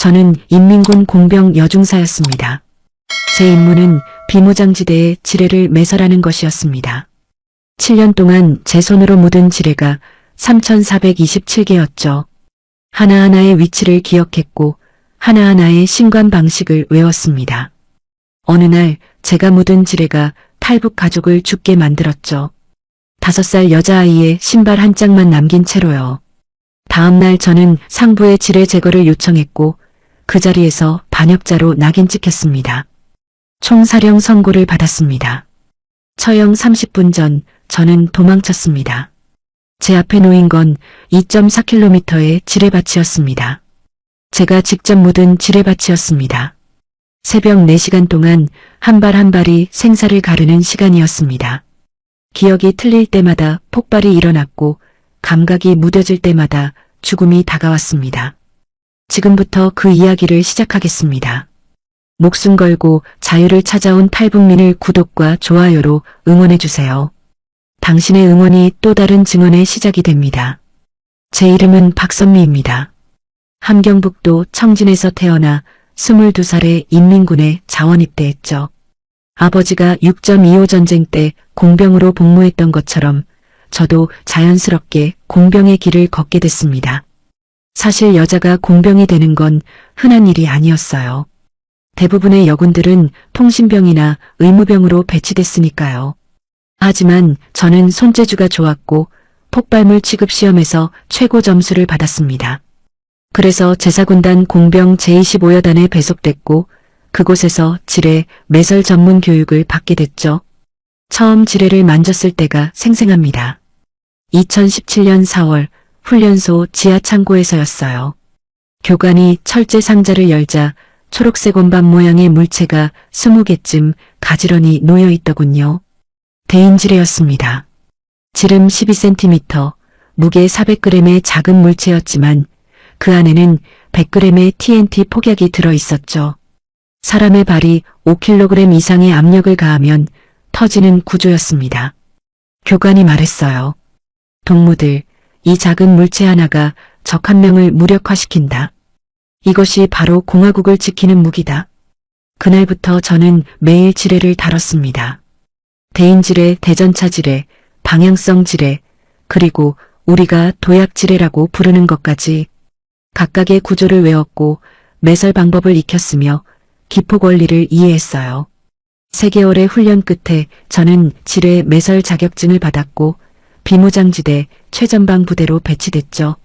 저는 인민군 공병 여중사였습니다. 제 임무는 비무장지대의 지뢰를 매설하는 것이었습니다. 7년 동안 제 손으로 묻은 지뢰가 3,427개였죠. 하나하나의 위치를 기억했고 하나하나의 신관 방식을 외웠습니다. 어느 날 제가 묻은 지뢰가 탈북 가족을 죽게 만들었죠. 5살 여자아이의 신발 한 짝만 남긴 채로요. 다음 날 저는 상부의 지뢰 제거를 요청했고 그 자리에서 반역자로 낙인 찍혔습니다. 총사령 선고를 받았습니다. 처형 30분 전 저는 도망쳤습니다. 제 앞에 놓인 건 2.4km의 지뢰밭이었습니다. 제가 직접 묻은 지뢰밭이었습니다. 새벽 4시간 동안 한 발 한 발이 생사를 가르는 시간이었습니다. 기억이 틀릴 때마다 폭발이 일어났고 감각이 무뎌질 때마다 죽음이 다가왔습니다. 지금부터 그 이야기를 시작하겠습니다. 목숨 걸고 자유를 찾아온 탈북민을 구독과 좋아요로 응원해주세요. 당신의 응원이 또 다른 증언의 시작이 됩니다. 제 이름은 박선미입니다. 함경북도 청진에서 태어나 22살에 인민군에 자원 입대했죠. 아버지가 6.25 전쟁 때 공병으로 복무했던 것처럼 저도 자연스럽게 공병의 길을 걷게 됐습니다. 사실 여자가 공병이 되는 건 흔한 일이 아니었어요. 대부분의 여군들은 통신병이나 의무병으로 배치됐으니까요. 하지만 저는 손재주가 좋았고 폭발물 취급 시험에서 최고 점수를 받았습니다. 그래서 제사군단 공병 제25여단에 배속됐고 그곳에서 지뢰 매설 전문 교육을 받게 됐죠. 처음 지뢰를 만졌을 때가 생생합니다. 2017년 4월 훈련소 지하 창고에서였어요. 교관이 철제 상자를 열자 초록색 원반 모양의 물체가 20개쯤 가지런히 놓여 있더군요. 대인지뢰였습니다. 지름 12cm, 무게 400g의 작은 물체였지만 그 안에는 100g의 TNT 폭약이 들어있었죠. 사람의 발이 5kg 이상의 압력을 가하면 터지는 구조였습니다. 교관이 말했어요. 동무들, 이 작은 물체 하나가 적 한 명을 무력화시킨다. 이것이 바로 공화국을 지키는 무기다. 그날부터 저는 매일 지뢰를 다뤘습니다. 대인지뢰, 대전차 지뢰, 방향성 지뢰, 그리고 우리가 도약 지뢰라고 부르는 것까지 각각의 구조를 외웠고 매설 방법을 익혔으며 기폭 원리를 이해했어요. 3개월의 훈련 끝에 저는 지뢰 매설 자격증을 받았고 비무장지대 최전방 부대로 배치됐죠.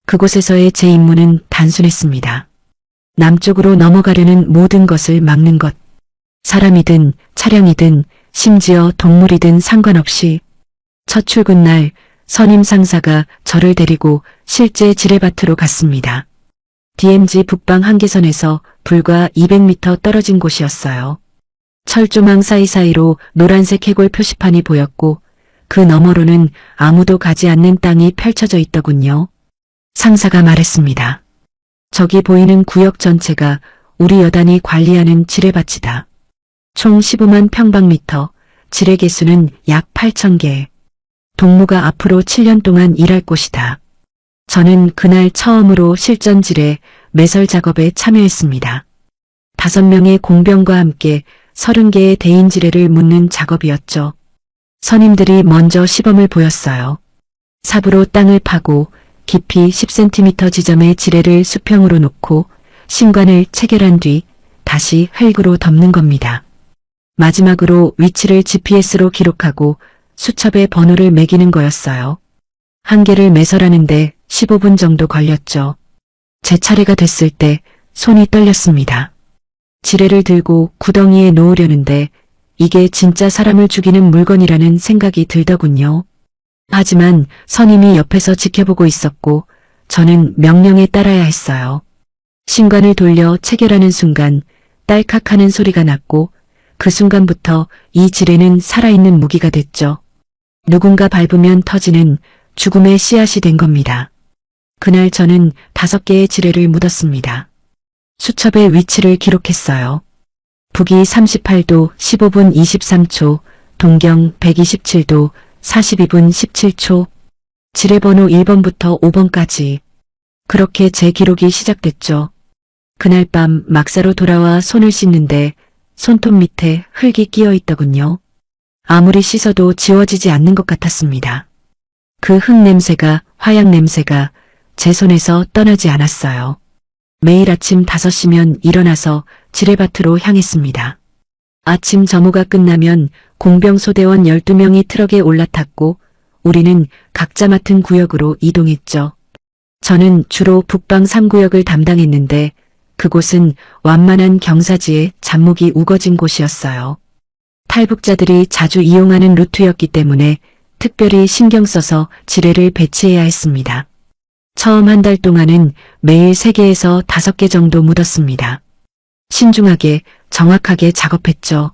그곳에서의 제 임무는 단순했습니다. 남쪽으로 넘어가려는 모든 것을 막는 것. 사람이든 차량이든 심지어 동물이든 상관없이 첫 출근 날 선임 상사가 저를 데리고 실제 지뢰밭으로 갔습니다. DMZ 북방 한계선에서 불과 200m 떨어진 곳이었어요. 철조망 사이사이로 노란색 해골 표시판이 보였고 그 너머로는 아무도 가지 않는 땅이 펼쳐져 있더군요. 상사가 말했습니다. 저기 보이는 구역 전체가 우리 여단이 관리하는 지뢰밭이다. 총 15만 평방미터, 지뢰 개수는 약 8,000개. 동무가 앞으로 7년 동안 일할 곳이다. 저는 그날 처음으로 실전 지뢰 매설 작업에 참여했습니다. 5명의 공병과 함께 30개의 대인 지뢰를 묻는 작업이었죠. 선임들이 먼저 시범을 보였어요. 삽으로 땅을 파고 깊이 10cm 지점에 지뢰를 수평으로 놓고 신관을 체결한 뒤 다시 흙으로 덮는 겁니다. 마지막으로 위치를 GPS로 기록하고 수첩에 번호를 매기는 거였어요. 한 개를 매설하는데 15분 정도 걸렸죠. 제 차례가 됐을 때 손이 떨렸습니다. 지뢰를 들고 구덩이에 놓으려는데 이게 진짜 사람을 죽이는 물건이라는 생각이 들더군요. 하지만 선임이 옆에서 지켜보고 있었고 저는 명령에 따라야 했어요. 신관을 돌려 체결하는 순간 딸칵하는 소리가 났고 그 순간부터 이 지뢰는 살아있는 무기가 됐죠. 누군가 밟으면 터지는 죽음의 씨앗이 된 겁니다. 그날 저는 5개의 지뢰를 묻었습니다. 수첩에 위치를 기록했어요. 북위 38도 15분 23초, 동경 127도 42분 17초, 지뢰번호 1번부터 5번까지. 그렇게 제 기록이 시작됐죠. 그날 밤 막사로 돌아와 손을 씻는데 손톱 밑에 흙이 끼어 있더군요. 아무리 씻어도 지워지지 않는 것 같았습니다. 그 흙 냄새가, 화약 냄새가 제 손에서 떠나지 않았어요. 매일 아침 5시면 일어나서 지뢰밭으로 향했습니다. 아침 점호가 끝나면 공병소대원 12명이 트럭에 올라탔고 우리는 각자 맡은 구역으로 이동했죠. 저는 주로 북방 3구역을 담당했는데 그곳은 완만한 경사지에 잡목이 우거진 곳이었어요. 탈북자들이 자주 이용하는 루트였기 때문에 특별히 신경 써서 지뢰를 배치해야 했습니다. 처음 한 달 동안은 매일 3개에서 5개 정도 묻었습니다. 신중하게, 정확하게 작업했죠.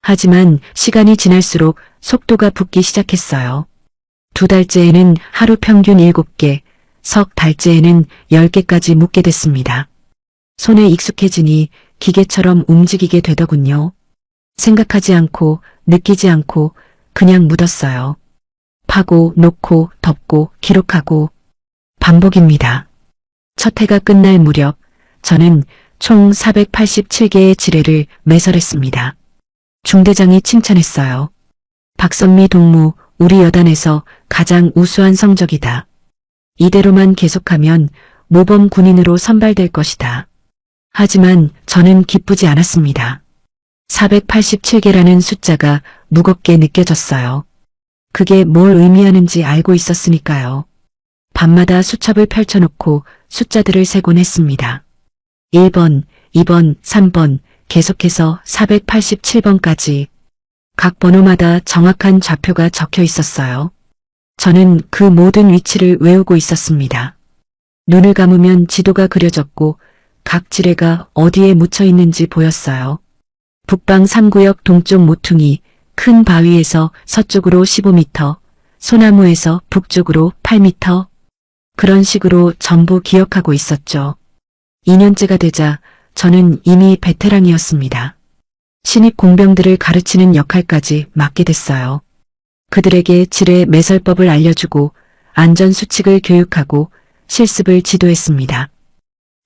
하지만 시간이 지날수록 속도가 붙기 시작했어요. 2달째에는 하루 평균 7개, 석 달째에는 10개까지 묻게 됐습니다. 손에 익숙해지니 기계처럼 움직이게 되더군요. 생각하지 않고 느끼지 않고 그냥 묻었어요. 파고 놓고 덮고 기록하고 반복입니다. 첫 해가 끝날 무렵 저는 총 487개의 지뢰를 매설했습니다. 중대장이 칭찬했어요. 박선미 동무, 우리 여단에서 가장 우수한 성적이다. 이대로만 계속하면 모범 군인으로 선발될 것이다. 하지만 저는 기쁘지 않았습니다. 487개라는 숫자가 무겁게 느껴졌어요. 그게 뭘 의미하는지 알고 있었으니까요. 밤마다 수첩을 펼쳐놓고 숫자들을 세곤 했습니다. 1번, 2번, 3번, 계속해서 487번까지. 각 번호마다 정확한 좌표가 적혀 있었어요. 저는 그 모든 위치를 외우고 있었습니다. 눈을 감으면 지도가 그려졌고 각 지뢰가 어디에 묻혀 있는지 보였어요. 북방 3구역 동쪽 모퉁이, 큰 바위에서 서쪽으로 15m, 소나무에서 북쪽으로 8m. 그런 식으로 전부 기억하고 있었죠. 2년째가 되자 저는 이미 베테랑이었습니다. 신입 공병들을 가르치는 역할까지 맡게 됐어요. 그들에게 지뢰 매설법을 알려주고 안전수칙을 교육하고 실습을 지도했습니다.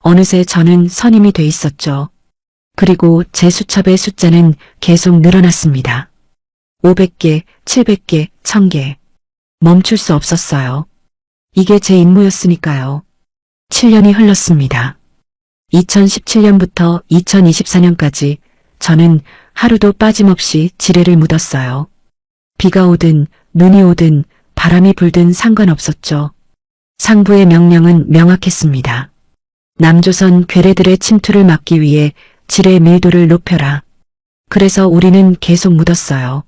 어느새 저는 선임이 돼 있었죠. 그리고 제 수첩의 숫자는 계속 늘어났습니다. 500개, 700개, 1000개. 멈출 수 없었어요. 이게 제 임무였으니까요. 7년이 흘렀습니다. 2017년부터 2024년까지 저는 하루도 빠짐없이 지뢰를 묻었어요. 비가 오든 눈이 오든 바람이 불든 상관없었죠. 상부의 명령은 명확했습니다. 남조선 괴뢰들의 침투를 막기 위해 지뢰 밀도를 높여라. 그래서 우리는 계속 묻었어요.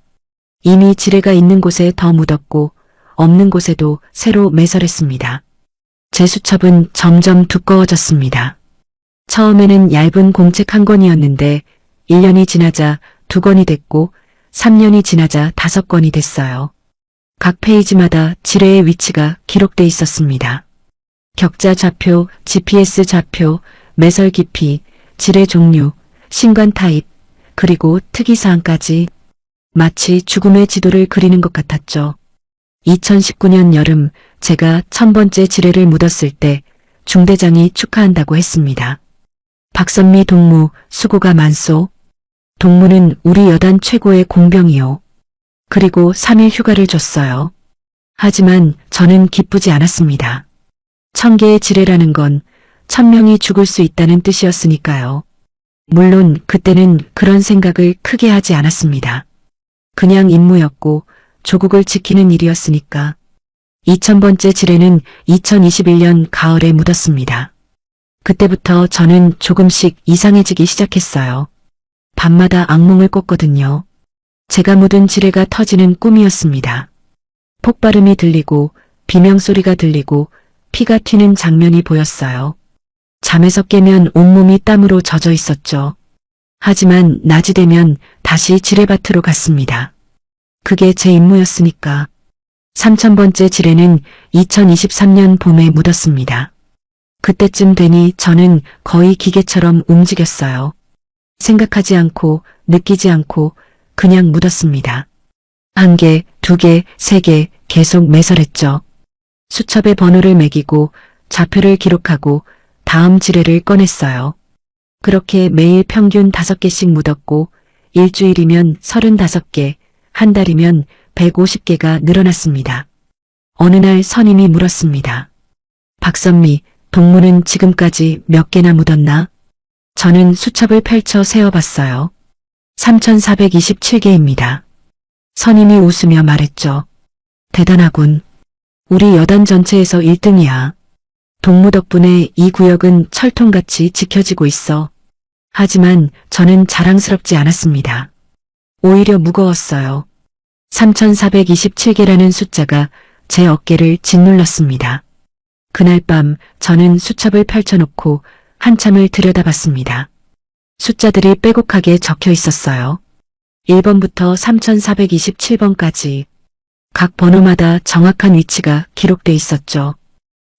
이미 지뢰가 있는 곳에 더 묻었고 없는 곳에도 새로 매설했습니다. 제 수첩은 점점 두꺼워졌습니다. 처음에는 얇은 공책 1권이었는데 1년이 지나자 2권이 됐고 3년이 지나자 5권이 됐어요. 각 페이지마다 지뢰의 위치가 기록돼 있었습니다. 격자 좌표, GPS 좌표, 매설 깊이, 지뢰 종류, 신관 타입, 그리고 특이사항까지 마치 죽음의 지도를 그리는 것 같았죠. 2019년 여름 제가 1000번째 지뢰를 묻었을 때 중대장이 축하한다고 했습니다. 박선미 동무 수고가 많소. 동무는 우리 여단 최고의 공병이요. 그리고 3일 휴가를 줬어요. 하지만 저는 기쁘지 않았습니다. 1000개의 지뢰라는 건 1000명이 죽을 수 있다는 뜻이었으니까요. 물론 그때는 그런 생각을 크게 하지 않았습니다. 그냥 임무였고 조국을 지키는 일이었으니까. 2000번째 지뢰는 2021년 가을에 묻었습니다. 그때부터 저는 조금씩 이상해지기 시작했어요. 밤마다 악몽을 꿨거든요. 제가 묻은 지뢰가 터지는 꿈이었습니다. 폭발음이 들리고 비명소리가 들리고 피가 튀는 장면이 보였어요. 잠에서 깨면 온몸이 땀으로 젖어 있었죠. 하지만 낮이 되면 다시 지뢰밭으로 갔습니다. 그게 제 임무였으니까. 3000번째 지뢰는 2023년 봄에 묻었습니다. 그때쯤 되니 저는 거의 기계처럼 움직였어요. 생각하지 않고 느끼지 않고 그냥 묻었습니다. 1개, 2개, 3개 계속 매설했죠. 수첩에 번호를 매기고 좌표를 기록하고 다음 지뢰를 꺼냈어요. 그렇게 매일 평균 5개씩 묻었고 일주일이면 35개, 한 달이면 150개가 늘어났습니다. 어느 날 선임이 물었습니다. 박선미, 동무는 지금까지 몇 개나 묻었나? 저는 수첩을 펼쳐 세어봤어요. 3,427개입니다. 선임이 웃으며 말했죠. 대단하군. 우리 여단 전체에서 1등이야. 동무 덕분에 이 구역은 철통같이 지켜지고 있어. 하지만 저는 자랑스럽지 않았습니다. 오히려 무거웠어요. 3,427개라는 숫자가 제 어깨를 짓눌렀습니다. 그날 밤 저는 수첩을 펼쳐놓고 한참을 들여다봤습니다. 숫자들이 빼곡하게 적혀 있었어요. 1번부터 3,427번까지. 각 번호마다 정확한 위치가 기록돼 있었죠.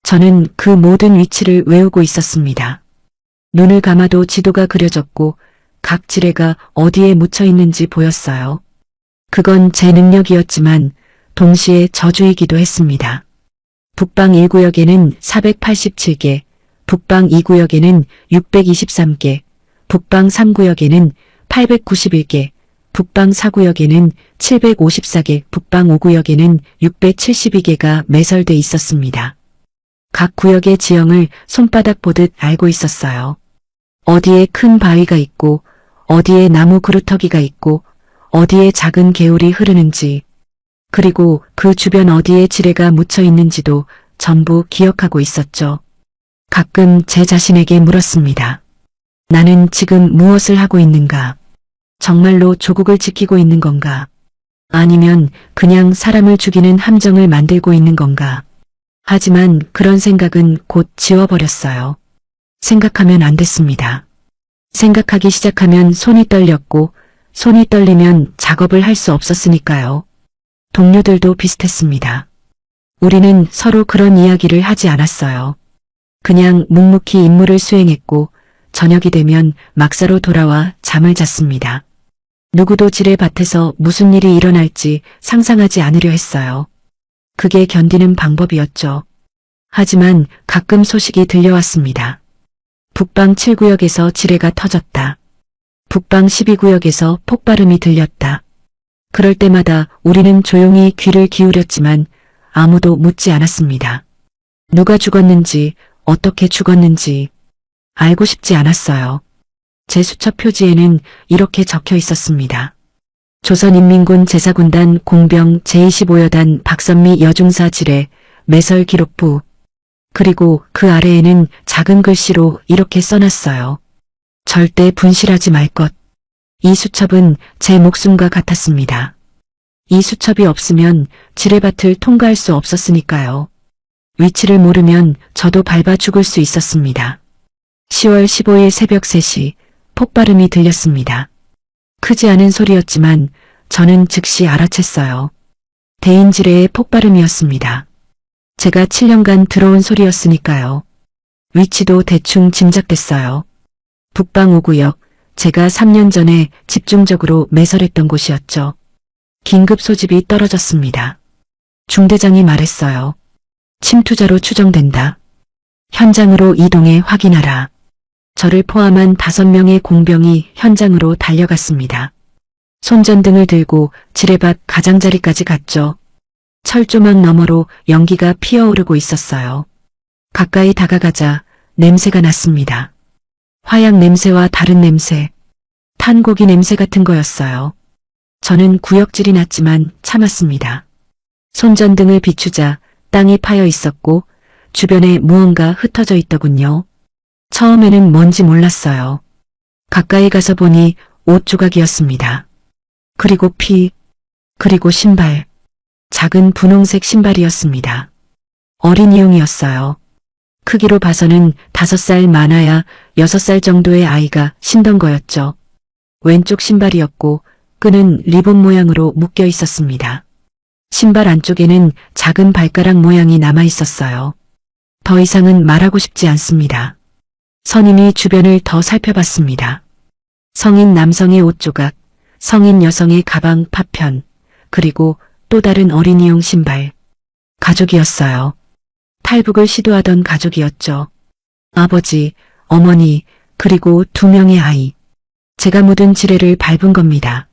저는 그 모든 위치를 외우고 있었습니다. 눈을 감아도 지도가 그려졌고 각 지뢰가 어디에 묻혀 있는지 보였어요. 그건 제 능력이었지만 동시에 저주이기도 했습니다. 북방 1구역에는 487개, 북방 2구역에는 623개, 북방 3구역에는 891개, 북방 4구역에는 754개, 북방 5구역에는 672개가 매설돼 있었습니다. 각 구역의 지형을 손바닥 보듯 알고 있었어요. 어디에 큰 바위가 있고 어디에 나무 그루터기가 있고 어디에 작은 개울이 흐르는지 그리고 그 주변 어디에 지뢰가 묻혀 있는지도 전부 기억하고 있었죠. 가끔 제 자신에게 물었습니다. 나는 지금 무엇을 하고 있는가? 정말로 조국을 지키고 있는 건가? 아니면 그냥 사람을 죽이는 함정을 만들고 있는 건가? 하지만 그런 생각은 곧 지워버렸어요. 생각하면 안 됐습니다. 생각하기 시작하면 손이 떨렸고 손이 떨리면 작업을 할 수 없었으니까요. 동료들도 비슷했습니다. 우리는 서로 그런 이야기를 하지 않았어요. 그냥 묵묵히 임무를 수행했고 저녁이 되면 막사로 돌아와 잠을 잤습니다. 누구도 지뢰밭에서 무슨 일이 일어날지 상상하지 않으려 했어요. 그게 견디는 방법이었죠. 하지만 가끔 소식이 들려왔습니다. 북방 7구역에서 지뢰가 터졌다. 북방 12구역에서 폭발음이 들렸다. 그럴 때마다 우리는 조용히 귀를 기울였지만 아무도 묻지 않았습니다. 누가 죽었는지, 어떻게 죽었는지 알고 싶지 않았어요. 제 수첩 표지에는 이렇게 적혀 있었습니다. 조선인민군 제사군단 공병 제25여단 박선미 여중사 지뢰 매설 기록부. 그리고 그 아래에는 작은 글씨로 이렇게 써놨어요. 절대 분실하지 말 것. 이 수첩은 제 목숨과 같았습니다. 이 수첩이 없으면 지뢰밭을 통과할 수 없었으니까요. 위치를 모르면 저도 밟아 죽을 수 있었습니다. 10월 15일 새벽 3시 폭발음이 들렸습니다. 크지 않은 소리였지만 저는 즉시 알아챘어요. 대인지뢰의 폭발음이었습니다. 제가 7년간 들어온 소리였으니까요. 위치도 대충 짐작됐어요. 북방 5구역, 제가 3년 전에 집중적으로 매설했던 곳이었죠. 긴급 소집이 떨어졌습니다. 중대장이 말했어요. 침투자로 추정된다. 현장으로 이동해 확인하라. 저를 포함한 5명의 공병이 현장으로 달려갔습니다. 손전등을 들고 지뢰밭 가장자리까지 갔죠. 철조망 너머로 연기가 피어오르고 있었어요. 가까이 다가가자 냄새가 났습니다. 화약 냄새와 다른 냄새, 탄고기 냄새 같은 거였어요. 저는 구역질이 났지만 참았습니다. 손전등을 비추자 땅이 파여 있었고 주변에 무언가 흩어져 있더군요. 처음에는 뭔지 몰랐어요. 가까이 가서 보니 옷 조각이었습니다. 그리고 피, 그리고 신발. 작은 분홍색 신발이었습니다. 어린이용이었어요. 크기로 봐서는 5살 많아야 6살 정도의 아이가 신던 거였죠. 왼쪽 신발이었고 끈은 리본 모양으로 묶여 있었습니다. 신발 안쪽에는 작은 발가락 모양이 남아 있었어요. 더 이상은 말하고 싶지 않습니다. 선임이 주변을 더 살펴봤습니다. 성인 남성의 옷 조각, 성인 여성의 가방 파편, 그리고 또 다른 어린이용 신발. 가족이었어요. 탈북을 시도하던 가족이었죠. 아버지, 어머니, 그리고 2명의 아이. 제가 묻은 지뢰를 밟은 겁니다.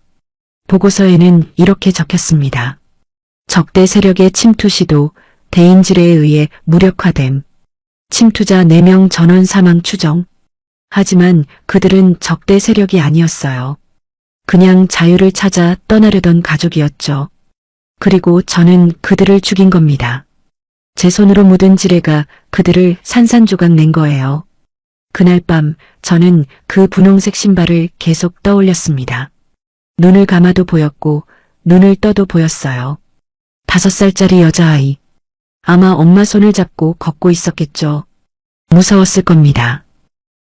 보고서에는 이렇게 적혔습니다. 적대 세력의 침투 시도, 대인 지뢰에 의해 무력화됨. 침투자 4명 전원 사망 추정. 하지만 그들은 적대 세력이 아니었어요. 그냥 자유를 찾아 떠나려던 가족이었죠. 그리고 저는 그들을 죽인 겁니다. 제 손으로 묻은 지뢰가 그들을 산산조각 낸 거예요. 그날 밤 저는 그 분홍색 신발을 계속 떠올렸습니다. 눈을 감아도 보였고 눈을 떠도 보였어요. 5살짜리 여자아이. 아마 엄마 손을 잡고 걷고 있었겠죠. 무서웠을 겁니다.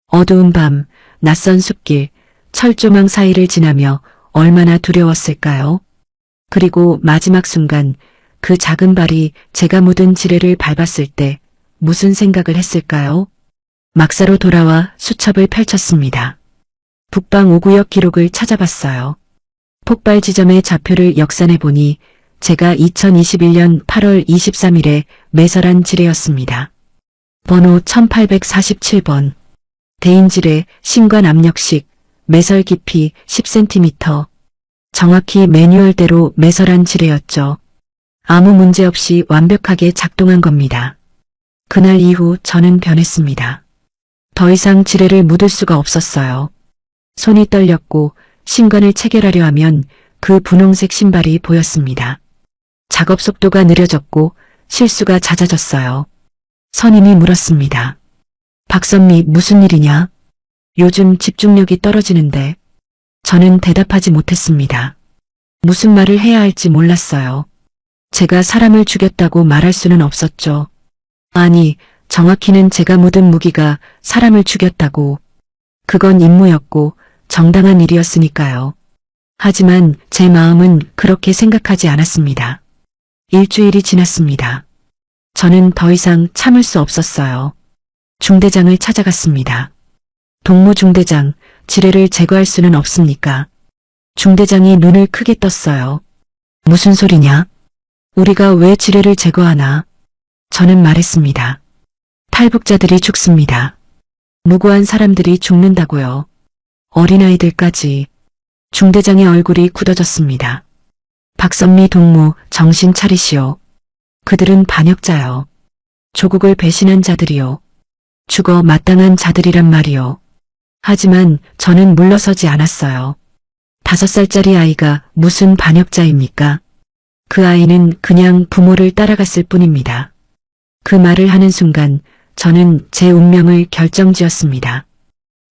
어두운 밤, 낯선 숲길, 철조망 사이를 지나며 얼마나 두려웠을까요? 그리고 마지막 순간 그 작은 발이 제가 묻은 지뢰를 밟았을 때 무슨 생각을 했을까요? 막사로 돌아와 수첩을 펼쳤습니다. 북방 5구역 기록을 찾아봤어요. 폭발 지점의 좌표를 역산해 보니 제가 2021년 8월 23일에 매설한 지뢰였습니다. 번호 1847번. 대인 지뢰, 신관 압력식, 매설 깊이 10cm. 정확히 매뉴얼대로 매설한 지뢰였죠. 아무 문제 없이 완벽하게 작동한 겁니다. 그날 이후 저는 변했습니다. 더 이상 지뢰를 묻을 수가 없었어요. 손이 떨렸고 신관을 체결하려 하면 그 분홍색 신발이 보였습니다. 작업 속도가 느려졌고 실수가 잦아졌어요. 선임이 물었습니다. 박선미, 무슨 일이냐? 요즘 집중력이 떨어지는데. 저는 대답하지 못했습니다. 무슨 말을 해야 할지 몰랐어요. 제가 사람을 죽였다고 말할 수는 없었죠. 아니, 정확히는 제가 묻은 무기가 사람을 죽였다고. 그건 임무였고 정당한 일이었으니까요. 하지만 제 마음은 그렇게 생각하지 않았습니다. 일주일이 지났습니다. 저는 더 이상 참을 수 없었어요. 중대장을 찾아갔습니다. 동무 중대장, 지뢰를 제거할 수는 없습니까? 중대장이 눈을 크게 떴어요. 무슨 소리냐? 우리가 왜 지뢰를 제거하나? 저는 말했습니다. 탈북자들이 죽습니다. 무고한 사람들이 죽는다고요. 어린아이들까지. 중대장의 얼굴이 굳어졌습니다. 박선미 동무, 정신 차리시오. 그들은 반역자요. 조국을 배신한 자들이요. 죽어 마땅한 자들이란 말이요. 하지만 저는 물러서지 않았어요. 5살짜리 아이가 무슨 반역자입니까? 그 아이는 그냥 부모를 따라갔을 뿐입니다. 그 말을 하는 순간 저는 제 운명을 결정지었습니다.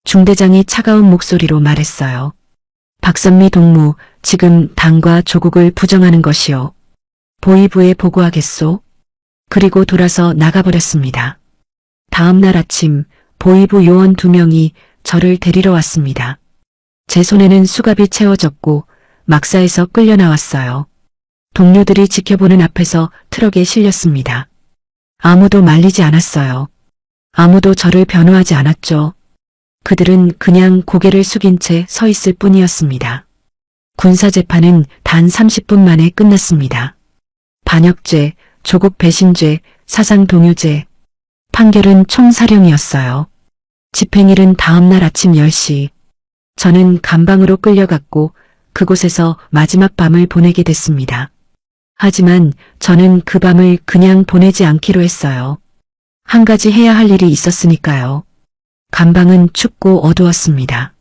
중대장이 차가운 목소리로 말했어요. 박선미 동무, 지금 당과 조국을 부정하는 것이요. 보위부에 보고하겠소? 그리고 돌아서 나가버렸습니다. 다음 날 아침 보위부 요원 2명이 저를 데리러 왔습니다. 제 손에는 수갑이 채워졌고 막사에서 끌려 나왔어요. 동료들이 지켜보는 앞에서 트럭에 실렸습니다. 아무도 말리지 않았어요. 아무도 저를 변호하지 않았죠. 그들은 그냥 고개를 숙인 채 서 있을 뿐이었습니다. 군사재판은 단 30분 만에 끝났습니다. 반역죄, 조국 배신죄, 사상동요죄. 판결은 총사령이었어요. 집행일은 다음날 아침 10시. 저는 감방으로 끌려갔고 그곳에서 마지막 밤을 보내게 됐습니다. 하지만 저는 그 밤을 그냥 보내지 않기로 했어요. 한 가지 해야 할 일이 있었으니까요. 감방은 춥고 어두웠습니다.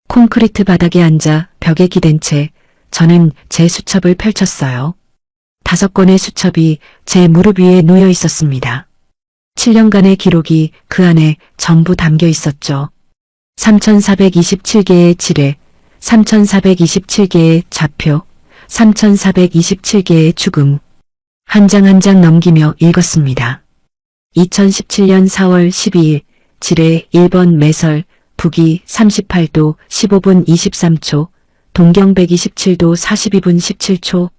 콘크리트 바닥에 앉아 벽에 기댄 채 저는 제 수첩을 펼쳤어요. 5권의 수첩이 제 무릎 위에 놓여 있었습니다. 7년간의 기록이 그 안에 전부 담겨 있었죠. 3427개의 지뢰, 3427개의 좌표, 3427개의 죽음. 한 장 한 장 넘기며 읽었습니다. 2017년 4월 12일 지뢰 1번 매설 북위 38도 15분 23초 동경 127도 42분 17초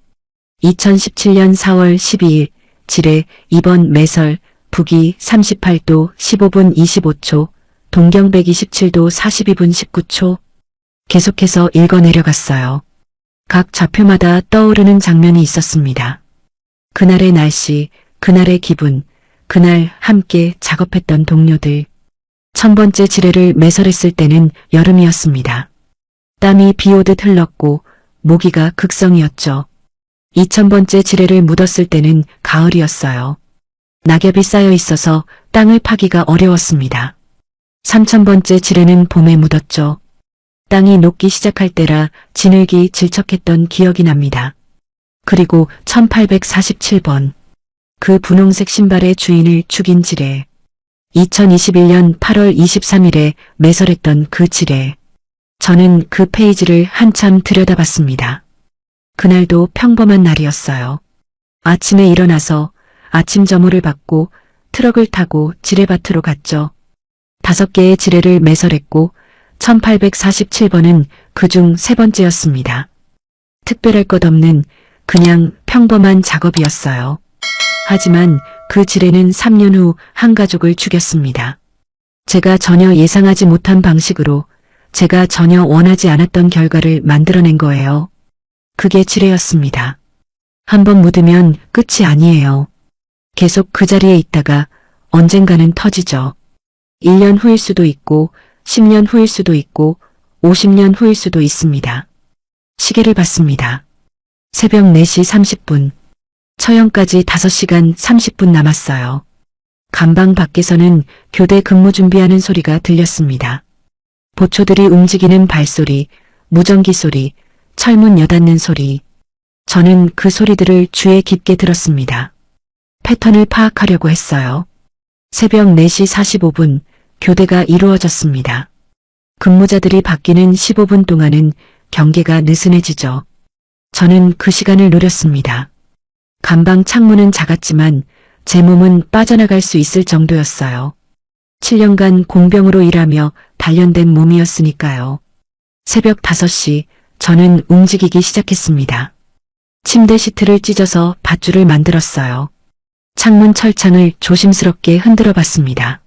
2017년 4월 12일 지뢰 2번 매설 북위 38도 15분 25초 동경 127도 42분 19초 계속해서 읽어 내려갔어요. 각 좌표마다 떠오르는 장면이 있었습니다. 그날의 날씨, 그날의 기분, 그날 함께 작업했던 동료들. 1000번째 지뢰를 매설했을 때는 여름이었습니다. 땀이 비 오듯 흘렀고 모기가 극성이었죠. 2000번째 지뢰를 묻었을 때는 가을이었어요. 낙엽이 쌓여 있어서 땅을 파기가 어려웠습니다. 3000번째 지뢰는 봄에 묻었죠. 땅이 녹기 시작할 때라 지늘기 질척했던 기억이 납니다. 그리고 1847번. 그 분홍색 신발의 주인을 죽인 지뢰. 2021년 8월 23일에 매설했던 그 지뢰. 저는 그 페이지를 한참 들여다봤습니다. 그날도 평범한 날이었어요. 아침에 일어나서 아침 점호를 받고 트럭을 타고 지뢰밭으로 갔죠. 5개의 지뢰를 매설했고 1847번은 그중 3번째였습니다. 특별할 것 없는 그냥 평범한 작업이었어요. 하지만 그 지뢰는 3년 후 한 가족을 죽였습니다. 제가 전혀 예상하지 못한 방식으로 제가 전혀 원하지 않았던 결과를 만들어낸 거예요. 그게 지뢰였습니다. 한번 묻으면 끝이 아니에요. 계속 그 자리에 있다가 언젠가는 터지죠. 1년 후일 수도 있고 10년 후일 수도 있고 50년 후일 수도 있습니다. 시계를 봤습니다. 새벽 4시 30분. 처형까지 5시간 30분 남았어요. 감방 밖에서는 교대 근무 준비하는 소리가 들렸습니다. 보초들이 움직이는 발소리, 무전기 소리, 철문 여닫는 소리. 저는 그 소리들을 귀에 깊게 들었습니다. 패턴을 파악하려고 했어요. 새벽 4시 45분 교대가 이루어졌습니다. 근무자들이 바뀌는 15분 동안은 경계가 느슨해지죠. 저는 그 시간을 노렸습니다. 감방 창문은 작았지만 제 몸은 빠져나갈 수 있을 정도였어요. 7년간 공병으로 일하며 단련된 몸이었으니까요. 새벽 5시 저는 움직이기 시작했습니다. 침대 시트를 찢어서 밧줄을 만들었어요. 창문 철창을 조심스럽게 흔들어 봤습니다.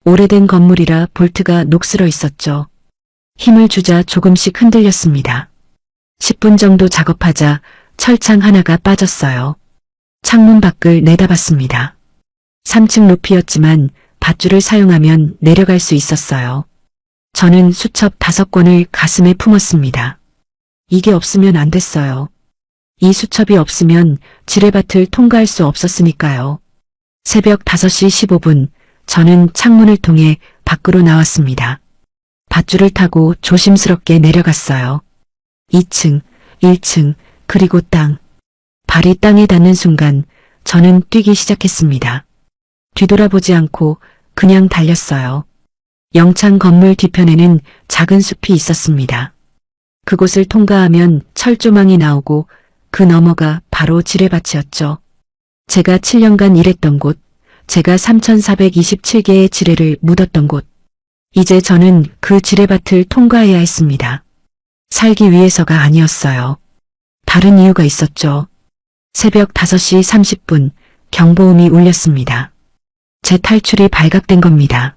오래된 건물이라 볼트가 녹슬어 있었죠. 힘을 주자 조금씩 흔들렸습니다. 10분 정도 작업하자 철창 하나가 빠졌어요. 창문 밖을 내다봤습니다. 3층 높이였지만 밧줄을 사용하면 내려갈 수 있었어요. 저는 수첩 5권을 가슴에 품었습니다. 이게 없으면 안 됐어요. 이 수첩이 없으면 지뢰밭을 통과할 수 없었으니까요. 새벽 5시 15분 저는 창문을 통해 밖으로 나왔습니다. 밧줄을 타고 조심스럽게 내려갔어요. 2층, 1층, 그리고 땅. 발이 땅에 닿는 순간 저는 뛰기 시작했습니다. 뒤돌아보지 않고 그냥 달렸어요. 영창 건물 뒤편에는 작은 숲이 있었습니다. 그곳을 통과하면 철조망이 나오고 그 너머가 바로 지뢰밭이었죠. 제가 7년간 일했던 곳, 제가 3427개의 지뢰를 묻었던 곳. 이제 저는 그 지뢰밭을 통과해야 했습니다. 살기 위해서가 아니었어요. 다른 이유가 있었죠. 새벽 5시 30분 경보음이 울렸습니다. 제 탈출이 발각된 겁니다.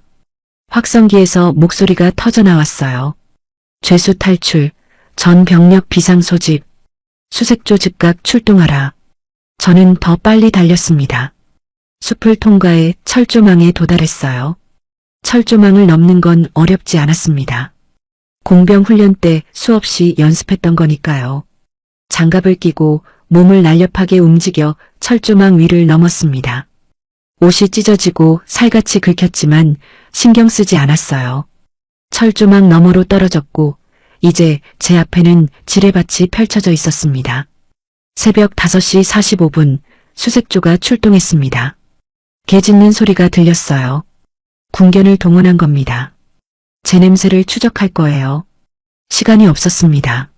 확성기에서 목소리가 터져나왔어요. 죄수 탈출, 전 병력 비상 소집, 수색조 즉각 출동하라. 저는 더 빨리 달렸습니다. 숲을 통과해 철조망에 도달했어요. 철조망을 넘는 건 어렵지 않았습니다. 공병 훈련 때 수없이 연습했던 거니까요. 장갑을 끼고 몸을 날렵하게 움직여 철조망 위를 넘었습니다. 옷이 찢어지고 살같이 긁혔지만 신경 쓰지 않았어요. 철조망 너머로 떨어졌고 이제 제 앞에는 지뢰밭이 펼쳐져 있었습니다. 새벽 5시 45분 수색조가 출동했습니다. 개 짖는 소리가 들렸어요. 군견을 동원한 겁니다. 제 냄새를 추적할 거예요. 시간이 없었습니다.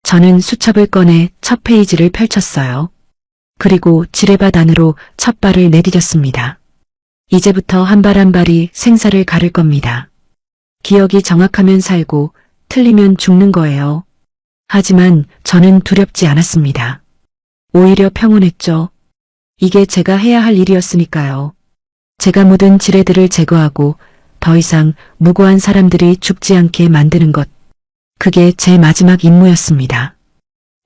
저는 수첩을 꺼내 첫 페이지를 펼쳤어요. 그리고 지뢰밭 안으로 첫 발을 내디뎠습니다. 이제부터 한 발 한 발이 생사를 가를 겁니다. 기억이 정확하면 살고 틀리면 죽는 거예요. 하지만 저는 두렵지 않았습니다. 오히려 평온했죠. 이게 제가 해야 할 일이었으니까요. 제가 묻은 지뢰들을 제거하고 더 이상 무고한 사람들이 죽지 않게 만드는 것. 그게 제 마지막 임무였습니다.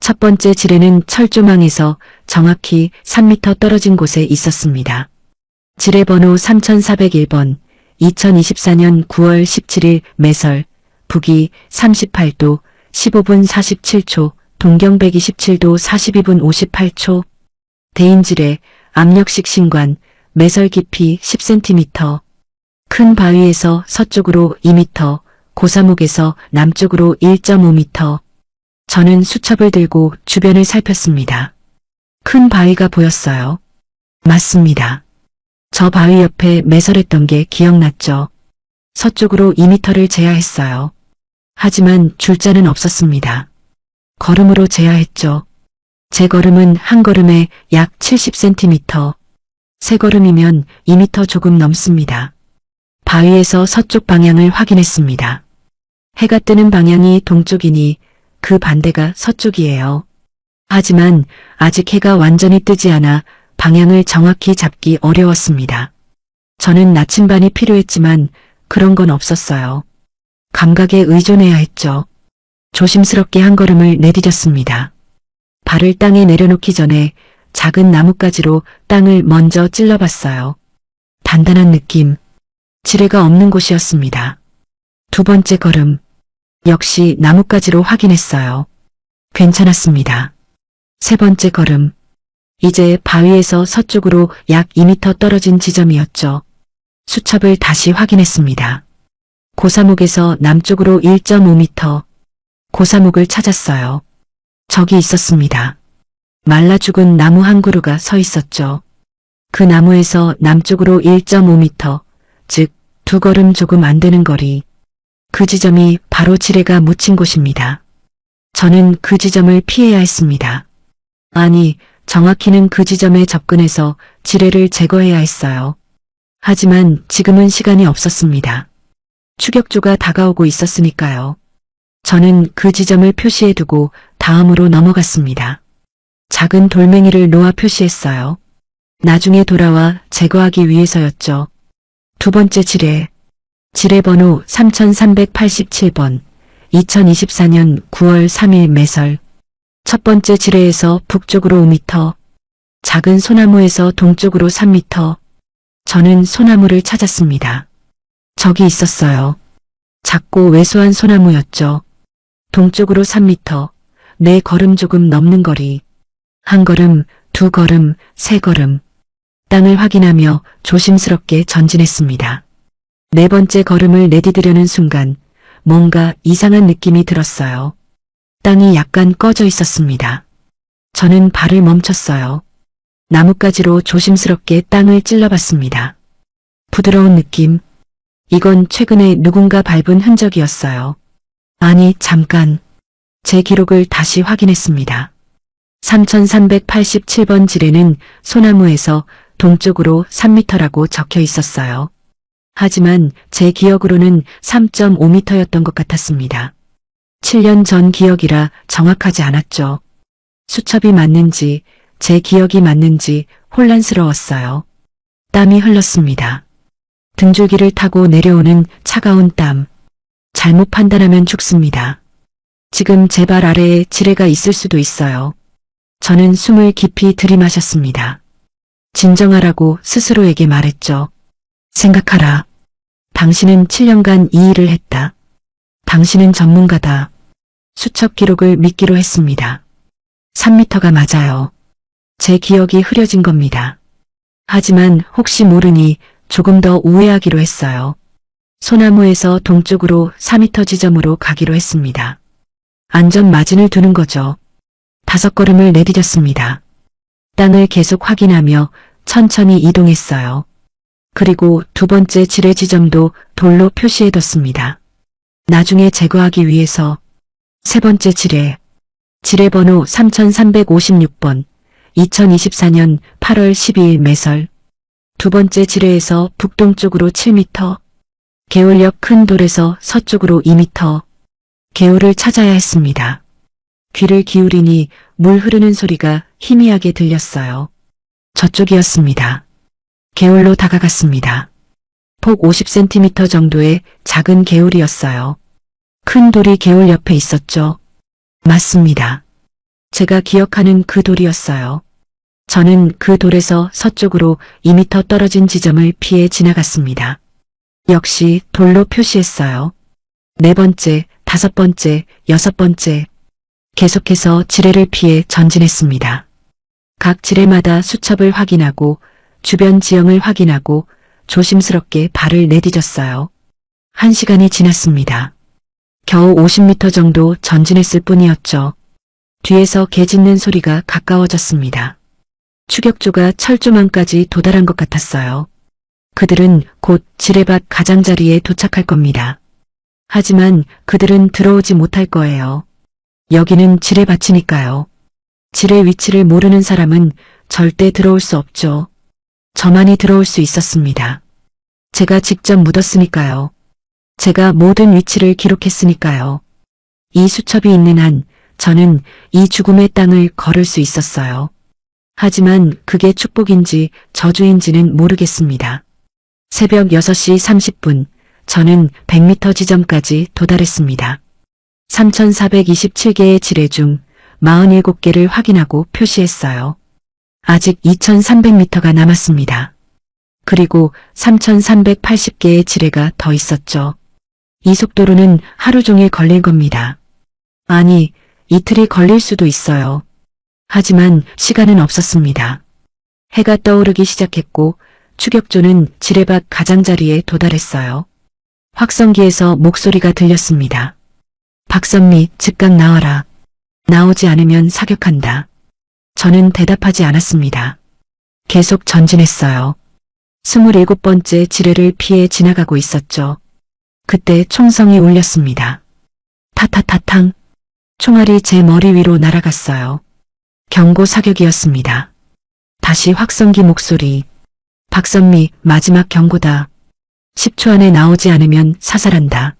첫 번째 지뢰는 철조망에서 정확히 3m 떨어진 곳에 있었습니다. 지뢰 번호 3401번, 2024년 9월 17일 매설, 북위 38도 15분 47초, 동경 127도 42분 58초, 대인지뢰, 압력식 신관, 매설 깊이 10cm, 큰 바위에서 서쪽으로 2m, 고사목에서 남쪽으로 1.5m. 저는 수첩을 들고 주변을 살폈습니다. 큰 바위가 보였어요. 맞습니다. 저 바위 옆에 매설했던 게 기억났죠. 서쪽으로 2m를 재야 했어요. 하지만 줄자는 없었습니다. 걸음으로 재야 했죠. 제 걸음은 한 걸음에 약 70cm. 세 걸음이면 2m 조금 넘습니다. 바위에서 서쪽 방향을 확인했습니다. 해가 뜨는 방향이 동쪽이니 그 반대가 서쪽이에요. 하지만 아직 해가 완전히 뜨지 않아 방향을 정확히 잡기 어려웠습니다. 저는 나침반이 필요했지만 그런 건 없었어요. 감각에 의존해야 했죠. 조심스럽게 한 걸음을 내디뎠습니다. 발을 땅에 내려놓기 전에 작은 나뭇가지로 땅을 먼저 찔러봤어요. 단단한 느낌, 지뢰가 없는 곳이었습니다. 두 번째 걸음, 역시 나뭇가지로 확인했어요. 괜찮았습니다. 세 번째 걸음, 이제 바위에서 서쪽으로 약 2m 떨어진 지점이었죠. 수첩을 다시 확인했습니다. 고사목에서 남쪽으로 1.5m, 고사목을 찾았어요. 저기 있었습니다. 말라 죽은 나무 한 그루가 서 있었죠. 그 나무에서 남쪽으로 1.5m, 즉 두 걸음 조금 안 되는 거리. 그 지점이 바로 지뢰가 묻힌 곳입니다. 저는 그 지점을 피해야 했습니다. 아니, 정확히는 그 지점에 접근해서 지뢰를 제거해야 했어요. 하지만 지금은 시간이 없었습니다. 추격조가 다가오고 있었으니까요. 저는 그 지점을 표시해두고 다음으로 넘어갔습니다. 작은 돌멩이를 놓아 표시했어요. 나중에 돌아와 제거하기 위해서였죠. 두 번째 지뢰. 지뢰번호 3387번. 2024년 9월 3일 매설. 첫 번째 지뢰에서 북쪽으로 5m. 작은 소나무에서 동쪽으로 3m. 저는 소나무를 찾았습니다. 저기 있었어요. 작고 왜소한 소나무였죠. 동쪽으로 3m. 네 걸음 조금 넘는 거리. 한 걸음, 두 걸음, 세 걸음. 땅을 확인하며 조심스럽게 전진했습니다. 네 번째 걸음을 내디디려는 순간 뭔가 이상한 느낌이 들었어요. 땅이 약간 꺼져 있었습니다. 저는 발을 멈췄어요. 나뭇가지로 조심스럽게 땅을 찔러봤습니다. 부드러운 느낌. 이건 최근에 누군가 밟은 흔적이었어요. 아니, 잠깐. 제 기록을 다시 확인했습니다. 3387번 지뢰는 소나무에서 동쪽으로 3m라고 적혀 있었어요. 하지만 제 기억으로는 3.5m였던 것 같았습니다. 7년 전 기억이라 정확하지 않았죠. 수첩이 맞는지 제 기억이 맞는지 혼란스러웠어요. 땀이 흘렀습니다. 등줄기를 타고 내려오는 차가운 땀. 잘못 판단하면 죽습니다. 지금 제 발 아래에 지뢰가 있을 수도 있어요. 저는 숨을 깊이 들이마셨습니다. 진정하라고 스스로에게 말했죠. 생각하라. 당신은 7년간 이 일을 했다. 당신은 전문가다. 수첩 기록을 믿기로 했습니다. 3m가 맞아요. 제 기억이 흐려진 겁니다. 하지만 혹시 모르니 조금 더 우회하기로 했어요. 소나무에서 동쪽으로 4m 지점으로 가기로 했습니다. 안전 마진을 두는 거죠. 5걸음을 내디뎠습니다. 땅을 계속 확인하며 천천히 이동했어요. 그리고 두 번째 지뢰 지점도 돌로 표시해뒀습니다. 나중에 제거하기 위해서. 세 번째 지뢰. 지뢰번호 3356번. 2024년 8월 12일 매설. 두 번째 지뢰에서 북동쪽으로 7m. 개울역 큰 돌에서 서쪽으로 2m. 개울을 찾아야 했습니다. 귀를 기울이니 물 흐르는 소리가 희미하게 들렸어요. 저쪽이었습니다. 개울로 다가갔습니다. 폭 50cm 정도의 작은 개울이었어요. 큰 돌이 개울 옆에 있었죠. 맞습니다. 제가 기억하는 그 돌이었어요. 저는 그 돌에서 서쪽으로 2m 떨어진 지점을 피해 지나갔습니다. 역시 돌로 표시했어요. 4번째, 5번째, 6번째. 계속해서 지뢰를 피해 전진했습니다. 각 지뢰마다 수첩을 확인하고 주변 지형을 확인하고 조심스럽게 발을 내디뎠어요. 1시간이 지났습니다. 겨우 50m 정도 전진했을 뿐이었죠. 뒤에서 개 짖는 소리가 가까워졌습니다. 추격조가 철조망까지 도달한 것 같았어요. 그들은 곧 지뢰밭 가장자리에 도착할 겁니다. 하지만 그들은 들어오지 못할 거예요. 여기는 지뢰밭이니까요. 지뢰 위치를 모르는 사람은 절대 들어올 수 없죠. 저만이 들어올 수 있었습니다. 제가 직접 묻었으니까요. 제가 모든 위치를 기록했으니까요. 이 수첩이 있는 한 저는 이 죽음의 땅을 걸을 수 있었어요. 하지만 그게 축복인지 저주인지는 모르겠습니다. 새벽 6시 30분 저는 100m 지점까지 도달했습니다. 3,427개의 지뢰 중 47개를 확인하고 표시했어요. 아직 2,300m가 남았습니다. 그리고 3,380개의 지뢰가 더 있었죠. 이 속도로는 하루 종일 걸릴 겁니다. 아니, 이틀이 걸릴 수도 있어요. 하지만 시간은 없었습니다. 해가 떠오르기 시작했고 추격조는 지뢰밭 가장자리에 도달했어요. 확성기에서 목소리가 들렸습니다. 박선미, 즉각 나와라. 나오지 않으면 사격한다. 저는 대답하지 않았습니다. 계속 전진했어요. 27번째 지뢰를 피해 지나가고 있었죠. 그때 총성이 울렸습니다. 타타타탕. 총알이 제 머리 위로 날아갔어요. 경고 사격이었습니다. 다시 확성기 목소리. 박선미, 마지막 경고다. 10초 안에 나오지 않으면 사살한다.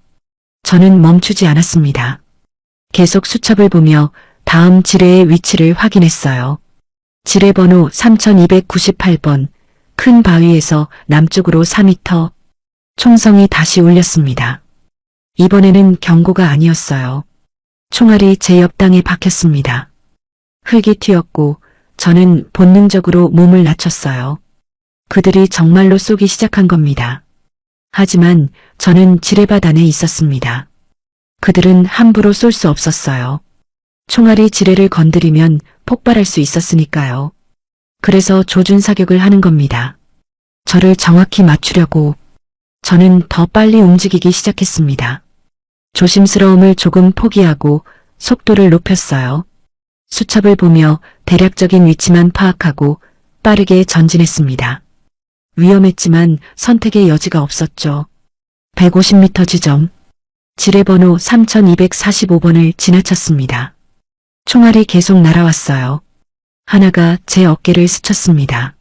저는 멈추지 않았습니다. 계속 수첩을 보며 다음 지뢰의 위치를 확인했어요. 지뢰 번호 3298번, 큰 바위에서 남쪽으로 4m. 총성이 다시 울렸습니다. 이번에는 경고가 아니었어요. 총알이 제 옆땅에 박혔습니다. 흙이 튀었고 저는 본능적으로 몸을 낮췄어요. 그들이 정말로 쏘기 시작한 겁니다. 하지만 저는 지뢰밭 안에 있었습니다. 그들은 함부로 쏠 수 없었어요. 총알이 지뢰를 건드리면 폭발할 수 있었으니까요. 그래서 조준 사격을 하는 겁니다. 저를 정확히 맞추려고 저는 더 빨리 움직이기 시작했습니다. 조심스러움을 조금 포기하고 속도를 높였어요. 수첩을 보며 대략적인 위치만 파악하고 빠르게 전진했습니다. 위험했지만 선택의 여지가 없었죠. 150m 지점. 지뢰번호 3245번을 지나쳤습니다. 총알이 계속 날아왔어요. 하나가 제 어깨를 스쳤습니다.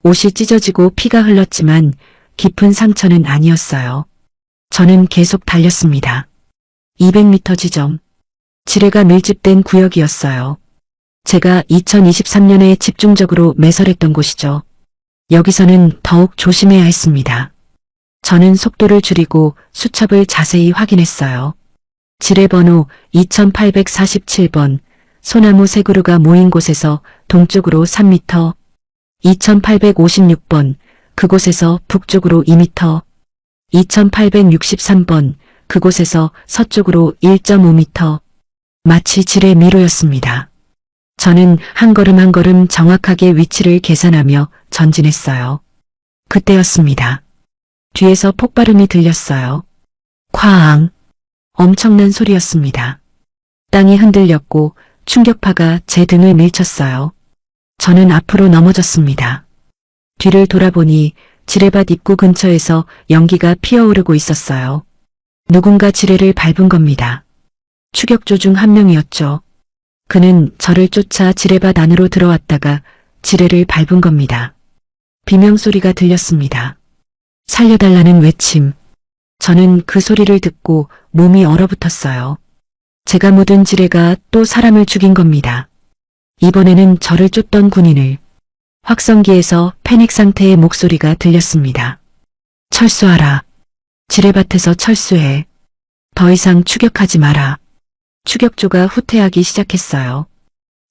옷이 찢어지고 피가 흘렀지만 깊은 상처는 아니었어요. 저는 계속 달렸습니다. 200m 지점. 지뢰가 밀집된 구역이었어요. 제가 2023년에 집중적으로 매설했던 곳이죠. 여기서는 더욱 조심해야 했습니다. 저는 속도를 줄이고 수첩을 자세히 확인했어요. 지뢰번호 2847번, 소나무 세 그루가 모인 곳에서 동쪽으로 3m, 2856번, 그곳에서 북쪽으로 2m, 2863번, 그곳에서 서쪽으로 1.5m, 마치 지뢰 미로였습니다. 저는 한 걸음 한 걸음 정확하게 위치를 계산하며 전진했어요. 그때였습니다. 뒤에서 폭발음이 들렸어요. 쾅! 엄청난 소리였습니다. 땅이 흔들렸고 충격파가 제 등을 밀쳤어요. 저는 앞으로 넘어졌습니다. 뒤를 돌아보니 지뢰밭 입구 근처에서 연기가 피어오르고 있었어요. 누군가 지뢰를 밟은 겁니다. 추격조 중 한 명이었죠. 그는 저를 쫓아 지뢰밭 안으로 들어왔다가 지뢰를 밟은 겁니다. 비명소리가 들렸습니다. 살려달라는 외침. 저는 그 소리를 듣고 몸이 얼어붙었어요. 제가 묻은 지뢰가 또 사람을 죽인 겁니다. 이번에는 저를 쫓던 군인을. 확성기에서 패닉 상태의 목소리가 들렸습니다. 철수하라. 지뢰밭에서 철수해. 더 이상 추격하지 마라. 추격조가 후퇴하기 시작했어요.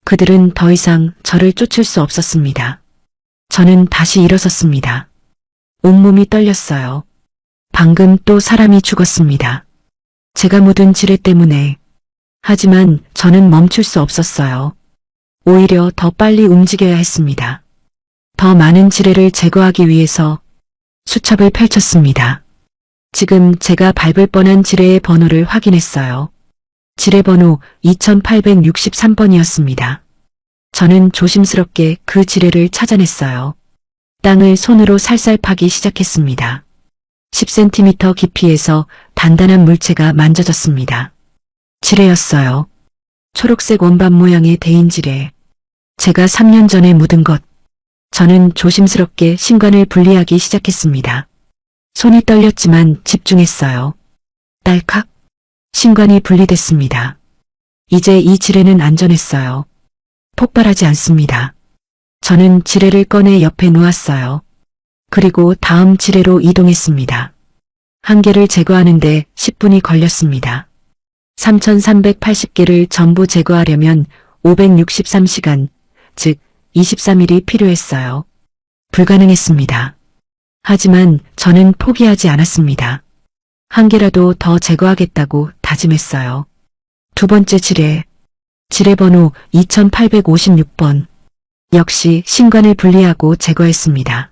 그들은 더 이상 저를 쫓을 수 없었습니다. 저는 다시 일어섰습니다. 온몸이 떨렸어요. 방금 또 사람이 죽었습니다. 제가 묻은 지뢰 때문에. 하지만 저는 멈출 수 없었어요. 오히려 더 빨리 움직여야 했습니다. 더 많은 지뢰를 제거하기 위해서 수첩을 펼쳤습니다. 지금 제가 밟을 뻔한 지뢰의 번호를 확인했어요. 지뢰 번호 2863번이었습니다. 저는 조심스럽게 그 지뢰를 찾아냈어요. 땅을 손으로 살살 파기 시작했습니다. 10cm 깊이에서 단단한 물체가 만져졌습니다. 지뢰였어요. 초록색 원반 모양의 대인 지뢰. 제가 3년 전에 묻은 것. 저는 조심스럽게 신관을 분리하기 시작했습니다. 손이 떨렸지만 집중했어요. 딸칵. 신관이 분리됐습니다. 이제 이 지뢰는 안전했어요. 폭발하지 않습니다. 저는 지뢰를 꺼내 옆에 놓았어요. 그리고 다음 지뢰로 이동했습니다. 한 개를 제거하는데 10분이 걸렸습니다. 3,380개를 전부 제거하려면 563시간, 즉 23일이 필요했어요. 불가능했습니다. 하지만 저는 포기하지 않았습니다. 한 개라도 더 제거하겠다고 다짐했어요. 두 번째 지뢰. 지뢰 번호 2856번. 역시 신관을 분리하고 제거했습니다.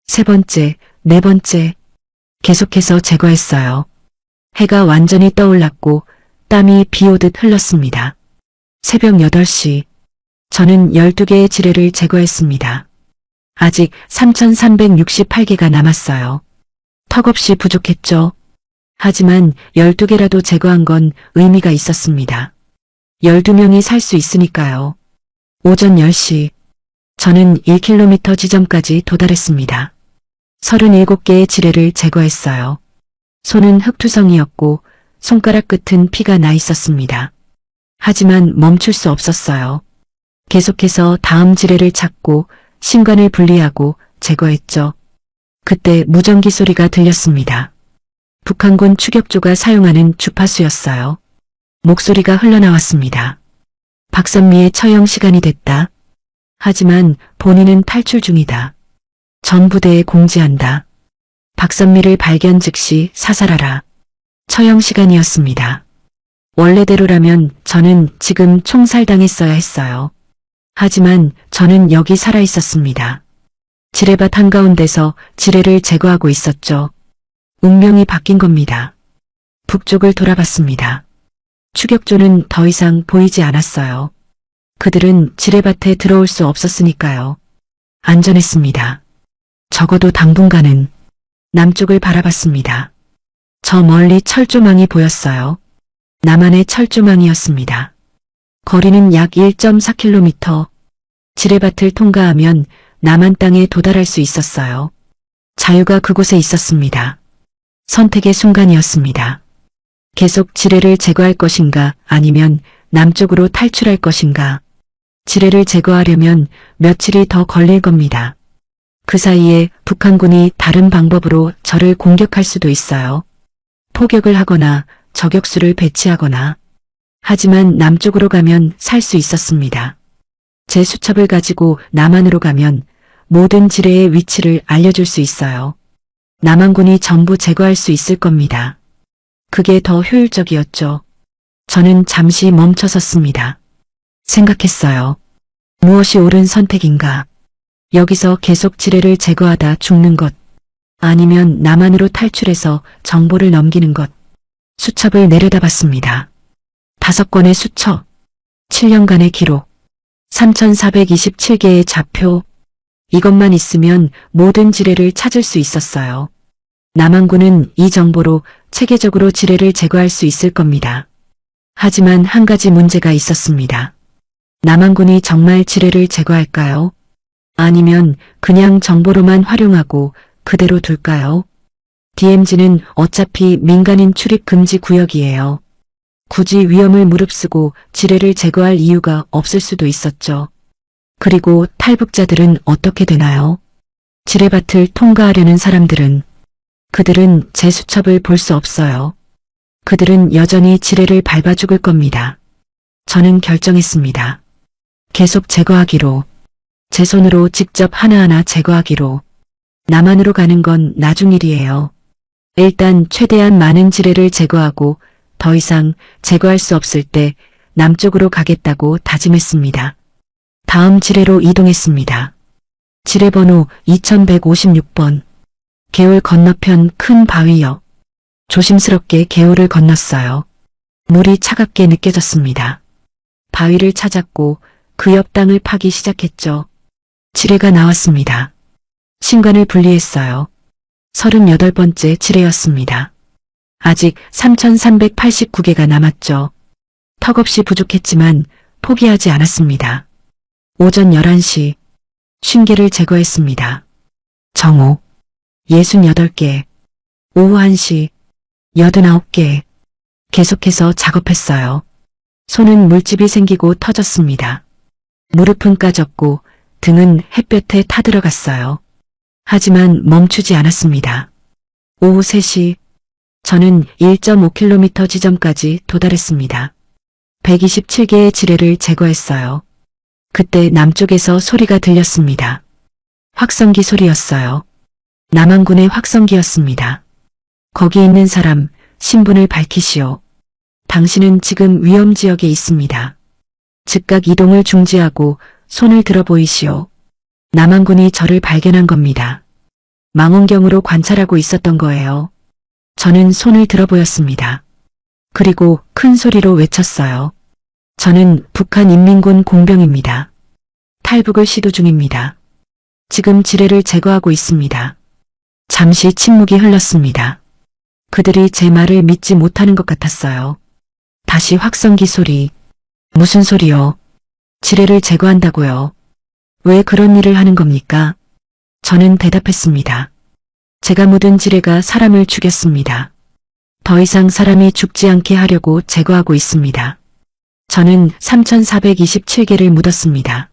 세 번째, 네 번째. 계속해서 제거했어요. 해가 완전히 떠올랐고 땀이 비 오듯 흘렀습니다. 새벽 8시. 저는 12개의 지뢰를 제거했습니다. 아직 3,368개가 남았어요. 턱없이 부족했죠. 하지만 12개라도 제거한 건 의미가 있었습니다. 12명이 살 수 있으니까요. 오전 10시. 저는 1km 지점까지 도달했습니다. 37개의 지뢰를 제거했어요. 손은 흙투성이었고 손가락 끝은 피가 나 있었습니다. 하지만 멈출 수 없었어요. 계속해서 다음 지뢰를 찾고 신관을 분리하고 제거했죠. 그때 무전기 소리가 들렸습니다. 북한군 추격조가 사용하는 주파수였어요. 목소리가 흘러나왔습니다. 박선미의 처형 시간이 됐다. 하지만 본인은 탈출 중이다. 전 부대에 공지한다. 박선미를 발견 즉시 사살하라. 처형 시간이었습니다. 원래대로라면 저는 지금 총살당했어야 했어요. 하지만 저는 여기 살아 있었습니다. 지뢰밭 한가운데서 지뢰를 제거하고 있었죠. 운명이 바뀐 겁니다. 북쪽을 돌아봤습니다. 추격조는 더 이상 보이지 않았어요. 그들은 지뢰밭에 들어올 수 없었으니까요. 안전했습니다. 적어도 당분간은. 남쪽을 바라봤습니다. 저 멀리 철조망이 보였어요. 남한의 철조망이었습니다. 거리는 약 1.4km. 지뢰밭을 통과하면 남한 땅에 도달할 수 있었어요. 자유가 그곳에 있었습니다. 선택의 순간이었습니다. 계속 지뢰를 제거할 것인가 아니면 남쪽으로 탈출할 것인가. 지뢰를 제거하려면 며칠이 더 걸릴 겁니다. 그 사이에 북한군이 다른 방법으로 저를 공격할 수도 있어요. 포격을 하거나 저격수를 배치하거나. 하지만 남쪽으로 가면 살 수 있었습니다. 제 수첩을 가지고 남한으로 가면 모든 지뢰의 위치를 알려줄 수 있어요. 남한군이 전부 제거할 수 있을 겁니다. 그게 더 효율적이었죠. 저는 잠시 멈춰섰습니다. 생각했어요. 무엇이 옳은 선택인가? 여기서 계속 지뢰를 제거하다 죽는 것. 아니면 남한으로 탈출해서 정보를 넘기는 것. 수첩을 내려다봤습니다. 5권의 수첩. 7년간의 기록. 3,427개의 좌표. 이것만 있으면 모든 지뢰를 찾을 수 있었어요. 남한군은 이 정보로 체계적으로 지뢰를 제거할 수 있을 겁니다. 하지만 한 가지 문제가 있었습니다. 남한군이 정말 지뢰를 제거할까요? 아니면 그냥 정보로만 활용하고 그대로 둘까요? DMZ는 어차피 민간인 출입 금지 구역이에요. 굳이 위험을 무릅쓰고 지뢰를 제거할 이유가 없을 수도 있었죠. 그리고 탈북자들은 어떻게 되나요? 지뢰밭을 통과하려는 사람들은 그들은 제 수첩을 볼 수 없어요. 그들은 여전히 지뢰를 밟아 죽을 겁니다. 저는 결정했습니다. 계속 제거하기로. 제 손으로 직접 하나하나 제거하기로. 남한으로 가는 건 나중 일이에요. 일단 최대한 많은 지뢰를 제거하고 더 이상 제거할 수 없을 때 남쪽으로 가겠다고 다짐했습니다. 다음 지뢰로 이동했습니다. 지뢰 번호 2156번. 개울 건너편 큰 바위요. 조심스럽게 개울을 건넜어요. 물이 차갑게 느껴졌습니다. 바위를 찾았고 그 옆 땅을 파기 시작했죠. 지뢰가 나왔습니다. 신관을 분리했어요. 38번째 지뢰였습니다. 아직 3389개가 남았죠. 턱없이 부족했지만 포기하지 않았습니다. 오전 11시 50개를 제거했습니다. 정오 68개, 오후 1시 89개. 계속해서 작업했어요. 손은 물집이 생기고 터졌습니다. 무릎은 까졌고 등은 햇볕에 타들어갔어요. 하지만 멈추지 않았습니다. 오후 3시 저는 1.5km 지점까지 도달했습니다. 127개의 지뢰를 제거했어요. 그때 남쪽에서 소리가 들렸습니다. 확성기 소리였어요. 남한군의 확성기였습니다. 거기 있는 사람, 신분을 밝히시오. 당신은 지금 위험지역에 있습니다. 즉각 이동을 중지하고 손을 들어 보이시오. 남한군이 저를 발견한 겁니다. 망원경으로 관찰하고 있었던 거예요. 저는 손을 들어 보였습니다. 그리고 큰 소리로 외쳤어요. 저는 북한인민군 공병입니다. 탈북을 시도 중입니다. 지금 지뢰를 제거하고 있습니다. 잠시 침묵이 흘렀습니다. 그들이 제 말을 믿지 못하는 것 같았어요. 다시 확성기 소리. 무슨 소리요? 지뢰를 제거한다고요? 왜 그런 일을 하는 겁니까? 저는 대답했습니다. 제가 묻은 지뢰가 사람을 죽였습니다. 더 이상 사람이 죽지 않게 하려고 제거하고 있습니다. 저는 3427개를 묻었습니다.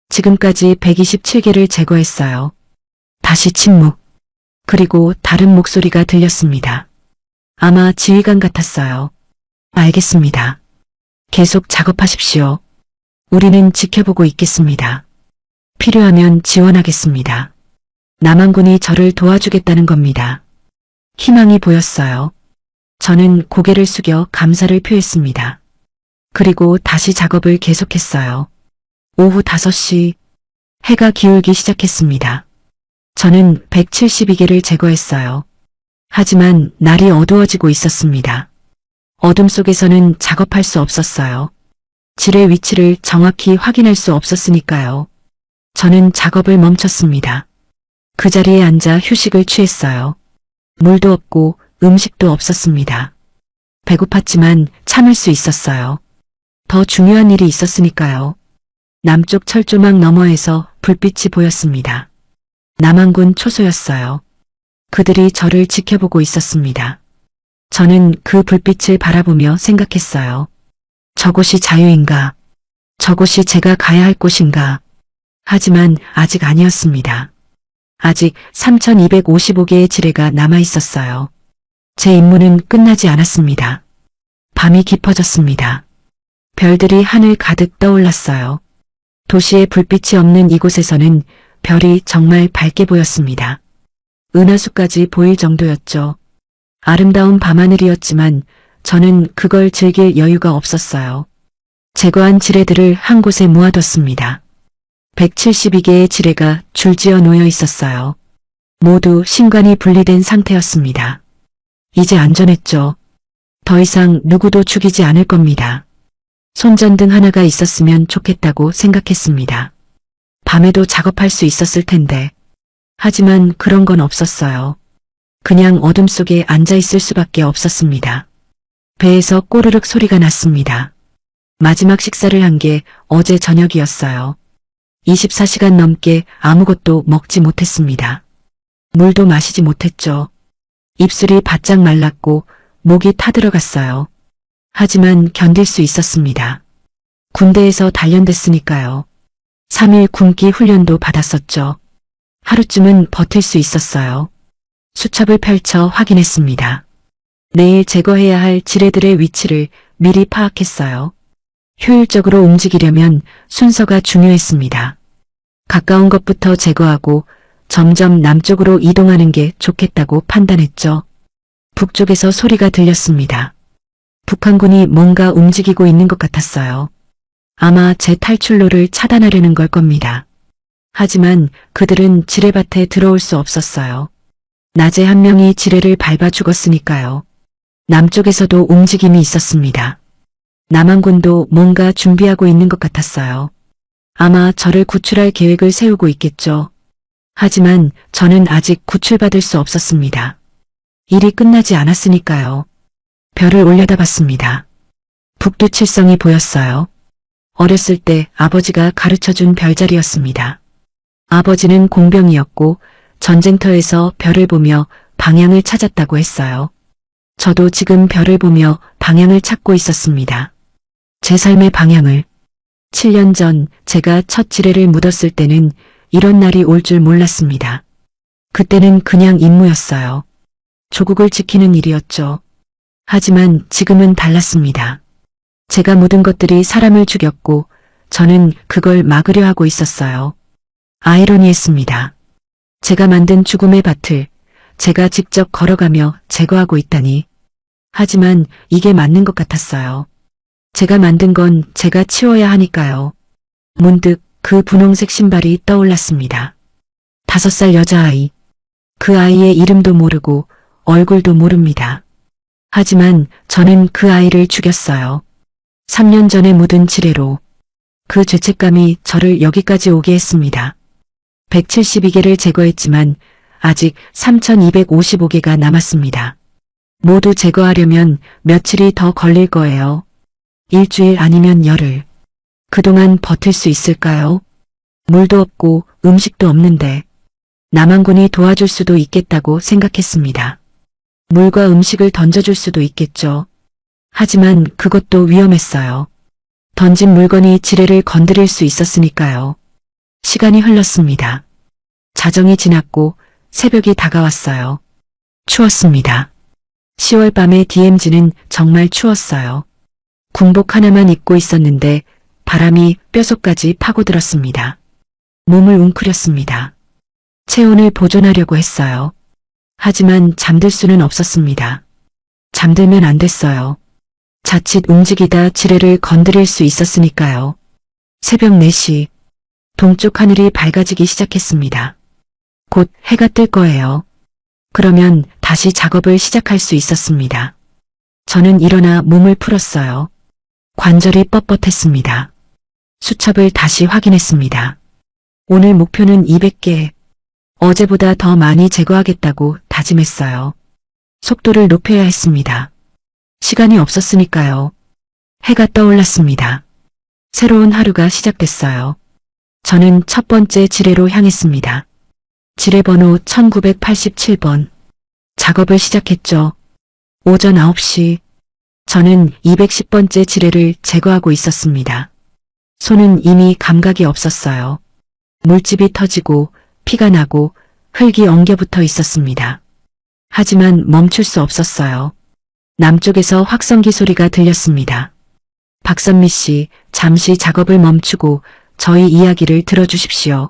지금까지 127개를 제거했어요. 다시 침묵. 그리고 다른 목소리가 들렸습니다. 아마 지휘관 같았어요. 알겠습니다. 계속 작업하십시오. 우리는 지켜보고 있겠습니다. 필요하면 지원하겠습니다. 남한군이 저를 도와주겠다는 겁니다. 희망이 보였어요. 저는 고개를 숙여 감사를 표했습니다. 그리고 다시 작업을 계속했어요. 오후 5시 해가 기울기 시작했습니다. 저는 172개를 제거했어요. 하지만 날이 어두워지고 있었습니다. 어둠 속에서는 작업할 수 없었어요. 지뢰 위치를 정확히 확인할 수 없었으니까요. 저는 작업을 멈췄습니다. 그 자리에 앉아 휴식을 취했어요. 물도 없고 음식도 없었습니다. 배고팠지만 참을 수 있었어요. 더 중요한 일이 있었으니까요. 남쪽 철조망 너머에서 불빛이 보였습니다. 남한군 초소였어요. 그들이 저를 지켜보고 있었습니다. 저는 그 불빛을 바라보며 생각했어요. 저곳이 자유인가? 저곳이 제가 가야 할 곳인가? 하지만 아직 아니었습니다. 아직 3255개의 지뢰가 남아 있었어요. 제 임무는 끝나지 않았습니다. 밤이 깊어졌습니다. 별들이 하늘 가득 떠올랐어요. 도시의 불빛이 없는 이곳에서는 별이 정말 밝게 보였습니다. 은하수까지 보일 정도였죠. 아름다운 밤하늘이었지만 저는 그걸 즐길 여유가 없었어요. 제거한 지뢰들을 한 곳에 모아뒀습니다. 172개의 지뢰가 줄지어 놓여 있었어요. 모두 신관이 분리된 상태였습니다. 이제 안전했죠. 더 이상 누구도 죽이지 않을 겁니다. 손전등 하나가 있었으면 좋겠다고 생각했습니다. 밤에도 작업할 수 있었을 텐데. 하지만 그런 건 없었어요. 그냥 어둠 속에 앉아 있을 수밖에 없었습니다. 배에서 꼬르륵 소리가 났습니다. 마지막 식사를 한 게 어제 저녁이었어요. 24시간 넘게 아무것도 먹지 못했습니다. 물도 마시지 못했죠. 입술이 바짝 말랐고 목이 타들어갔어요. 하지만 견딜 수 있었습니다. 군대에서 단련됐으니까요. 3일 굶기 훈련도 받았었죠. 하루쯤은 버틸 수 있었어요. 수첩을 펼쳐 확인했습니다. 내일 제거해야 할 지뢰들의 위치를 미리 파악했어요. 효율적으로 움직이려면 순서가 중요했습니다. 가까운 것부터 제거하고 점점 남쪽으로 이동하는 게 좋겠다고 판단했죠. 북쪽에서 소리가 들렸습니다. 북한군이 뭔가 움직이고 있는 것 같았어요. 아마 제 탈출로를 차단하려는 걸 겁니다. 하지만 그들은 지뢰밭에 들어올 수 없었어요. 낮에 한 명이 지뢰를 밟아 죽었으니까요. 남쪽에서도 움직임이 있었습니다. 남한군도 뭔가 준비하고 있는 것 같았어요. 아마 저를 구출할 계획을 세우고 있겠죠. 하지만 저는 아직 구출받을 수 없었습니다. 일이 끝나지 않았으니까요. 별을 올려다봤습니다. 북두칠성이 보였어요. 어렸을 때 아버지가 가르쳐준 별자리였습니다. 아버지는 공병이었고 전쟁터에서 별을 보며 방향을 찾았다고 했어요. 저도 지금 별을 보며 방향을 찾고 있었습니다. 제 삶의 방향을. 7년 전 제가 첫 지뢰를 묻었을 때는 이런 날이 올 줄 몰랐습니다. 그때는 그냥 임무였어요. 조국을 지키는 일이었죠. 하지만 지금은 달랐습니다. 제가 묻은 것들이 사람을 죽였고 저는 그걸 막으려 하고 있었어요. 아이러니했습니다. 제가 만든 죽음의 밭을 제가 직접 걸어가며 제거하고 있다니. 하지만 이게 맞는 것 같았어요. 제가 만든 건 제가 치워야 하니까요. 문득 그 분홍색 신발이 떠올랐습니다. 5살 여자아이. 그 아이의 이름도 모르고 얼굴도 모릅니다. 하지만 저는 그 아이를 죽였어요. 3년 전에 묻은 지뢰로. 그 죄책감이 저를 여기까지 오게 했습니다. 172개를 제거했지만 아직 3255개가 남았습니다. 모두 제거하려면 며칠이 더 걸릴 거예요. 일주일 아니면 열흘. 그동안 버틸 수 있을까요? 물도 없고 음식도 없는데 남한군이 도와줄 수도 있겠다고 생각했습니다. 물과 음식을 던져줄 수도 있겠죠. 하지만 그것도 위험했어요. 던진 물건이 지뢰를 건드릴 수 있었으니까요. 시간이 흘렀습니다. 자정이 지났고 새벽이 다가왔어요. 추웠습니다. 10월 밤의 DMZ는 정말 추웠어요. 군복 하나만 입고 있었는데 바람이 뼛속까지 파고들었습니다. 몸을 웅크렸습니다. 체온을 보존하려고 했어요. 하지만 잠들 수는 없었습니다. 잠들면 안 됐어요. 자칫 움직이다 지뢰를 건드릴 수 있었으니까요. 새벽 4시, 동쪽 하늘이 밝아지기 시작했습니다. 곧 해가 뜰 거예요. 그러면 다시 작업을 시작할 수 있었습니다. 저는 일어나 몸을 풀었어요. 관절이 뻣뻣했습니다. 수첩을 다시 확인했습니다. 오늘 목표는 200개. 어제보다 더 많이 제거하겠다고 다짐했어요. 속도를 높여야 했습니다. 시간이 없었으니까요. 해가 떠올랐습니다. 새로운 하루가 시작됐어요. 저는 첫 번째 지뢰로 향했습니다. 지뢰번호 1987번. 작업을 시작했죠. 오전 9시. 저는 210번째 지뢰를 제거하고 있었습니다. 손은 이미 감각이 없었어요. 물집이 터지고 피가 나고 흙이 엉겨붙어 있었습니다. 하지만 멈출 수 없었어요. 남쪽에서 확성기 소리가 들렸습니다. 박선미 씨, 잠시 작업을 멈추고 저희 이야기를 들어주십시오.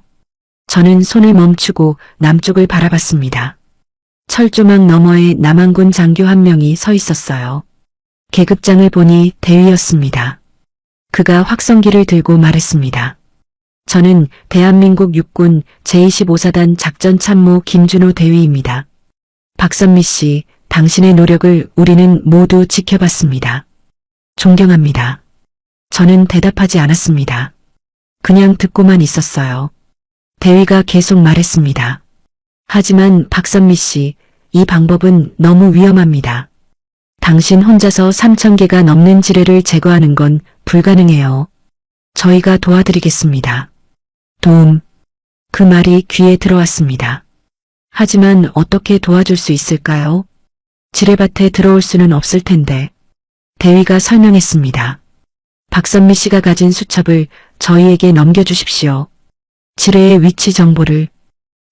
저는 손을 멈추고 남쪽을 바라봤습니다. 철조망 너머에 남한군 장교 한 명이 서 있었어요. 계급장을 보니 대위였습니다. 그가 확성기를 들고 말했습니다. 저는 대한민국 육군 제25사단 작전참모 김준호 대위입니다. 박선미 씨, 당신의 노력을 우리는 모두 지켜봤습니다. 존경합니다. 저는 대답하지 않았습니다. 그냥 듣고만 있었어요. 대위가 계속 말했습니다. 하지만 박선미 씨, 이 방법은 너무 위험합니다. 당신 혼자서 3,000개가 넘는 지뢰를 제거하는 건 불가능해요. 저희가 도와드리겠습니다. 도움. 그 말이 귀에 들어왔습니다. 하지만 어떻게 도와줄 수 있을까요? 지뢰밭에 들어올 수는 없을 텐데. 대위가 설명했습니다. 박선미 씨가 가진 수첩을 저희에게 넘겨주십시오. 지뢰의 위치 정보를.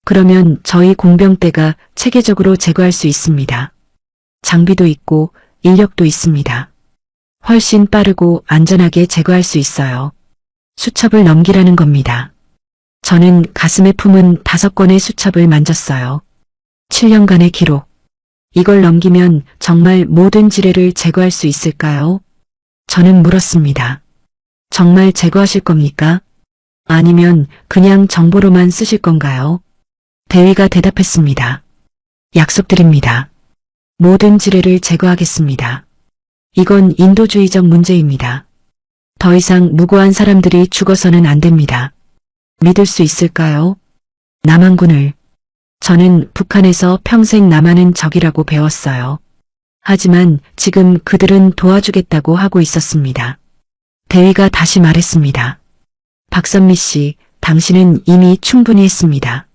그러면 저희 공병대가 체계적으로 제거할 수 있습니다. 장비도 있고 인력도 있습니다. 훨씬 빠르고 안전하게 제거할 수 있어요. 수첩을 넘기라는 겁니다. 저는 가슴에 품은 5권의 수첩을 만졌어요. 7년간의 기록. 이걸 넘기면 정말 모든 지뢰를 제거할 수 있을까요? 저는 물었습니다. 정말 제거하실 겁니까? 아니면 그냥 정보로만 쓰실 건가요? 대위가 대답했습니다. 약속드립니다. 모든 지뢰를 제거하겠습니다. 이건 인도주의적 문제입니다. 더 이상 무고한 사람들이 죽어서는 안 됩니다. 믿을 수 있을까요? 남한군을. 저는 북한에서 평생 남한은 적이라고 배웠어요. 하지만 지금 그들은 도와주겠다고 하고 있었습니다. 대위가 다시 말했습니다. 박선미 씨, 당신은 이미 충분히 했습니다.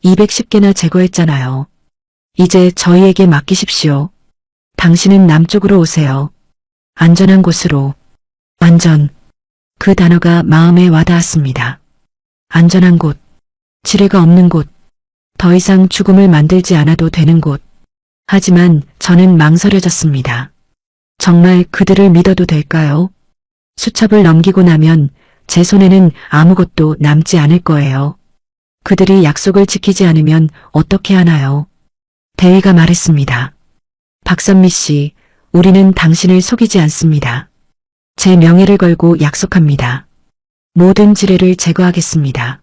210개나 제거했잖아요. 이제 저희에게 맡기십시오. 당신은 남쪽으로 오세요. 안전한 곳으로. 안전. 그 단어가 마음에 와닿았습니다. 안전한 곳. 지뢰가 없는 곳. 더 이상 죽음을 만들지 않아도 되는 곳. 하지만 저는 망설여졌습니다. 정말 그들을 믿어도 될까요? 수첩을 넘기고 나면 제 손에는 아무것도 남지 않을 거예요. 그들이 약속을 지키지 않으면 어떻게 하나요? 대위가 말했습니다. 박선미 씨, 우리는 당신을 속이지 않습니다. 제 명예를 걸고 약속합니다. 모든 지뢰를 제거하겠습니다.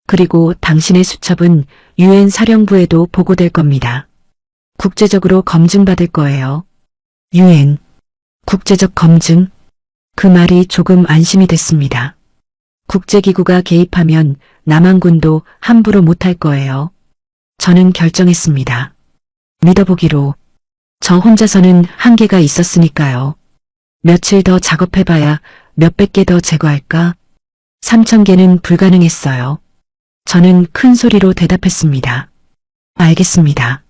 그리고 당신의 수첩은 유엔 사령부에도 보고될 겁니다. 국제적으로 검증받을 거예요. 유엔. 국제적 검증? 그 말이 조금 안심이 됐습니다. 국제기구가 개입하면 남한군도 함부로 못할 거예요. 저는 결정했습니다. 믿어보기로. 저 혼자서는 한계가 있었으니까요. 며칠 더 작업해봐야 몇백 개 더 제거할까? 3,000개는 불가능했어요. 저는 큰 소리로 대답했습니다. 알겠습니다.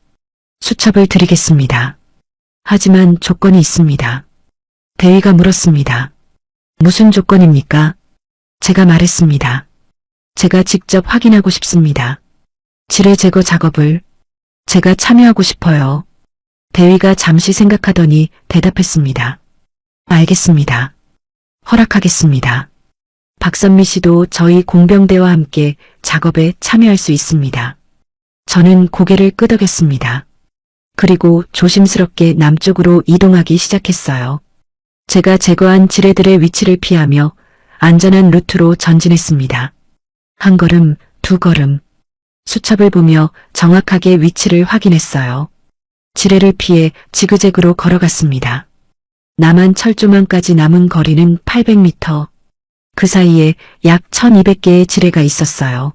수첩을 드리겠습니다. 하지만 조건이 있습니다. 대위가 물었습니다. 무슨 조건입니까? 제가 말했습니다. 제가 직접 확인하고 싶습니다. 지뢰 제거 작업을 제가 참여하고 싶어요. 대위가 잠시 생각하더니 대답했습니다. 알겠습니다. 허락하겠습니다. 박선미 씨도 저희 공병대와 함께 작업에 참여할 수 있습니다. 저는 고개를 끄덕였습니다. 그리고 조심스럽게 남쪽으로 이동하기 시작했어요. 제가 제거한 지뢰들의 위치를 피하며 안전한 루트로 전진했습니다. 한 걸음, 두 걸음. 수첩을 보며 정확하게 위치를 확인했어요. 지뢰를 피해 지그재그로 걸어갔습니다. 남한 철조망까지 남은 거리는 800m. 그 사이에 약 1200개의 지뢰가 있었어요.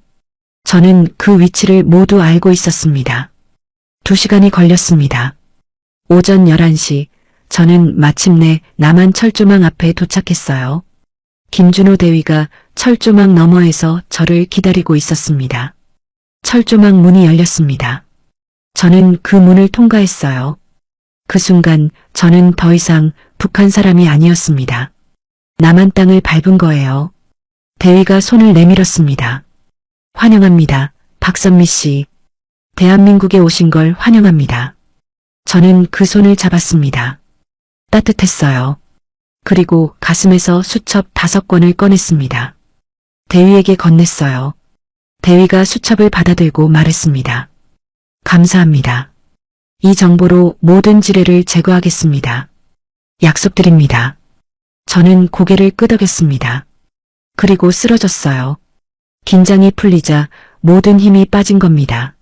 저는 그 위치를 모두 알고 있었습니다. 2시간이 걸렸습니다. 오전 11시, 저는 마침내 남한 철조망 앞에 도착했어요. 김준호 대위가 철조망 너머에서 저를 기다리고 있었습니다. 철조망 문이 열렸습니다. 저는 그 문을 통과했어요. 그 순간 저는 더 이상 북한 사람이 아니었습니다. 남한 땅을 밟은 거예요. 대위가 손을 내밀었습니다. 환영합니다. 박선미 씨. 대한민국에 오신 걸 환영합니다. 저는 그 손을 잡았습니다. 따뜻했어요. 그리고 가슴에서 수첩 5권을 꺼냈습니다. 대위에게 건넸어요. 대위가 수첩을 받아들고 말했습니다. 감사합니다. 이 정보로 모든 지뢰를 제거하겠습니다. 약속드립니다. 저는 고개를 끄덕였습니다. 그리고 쓰러졌어요. 긴장이 풀리자 모든 힘이 빠진 겁니다.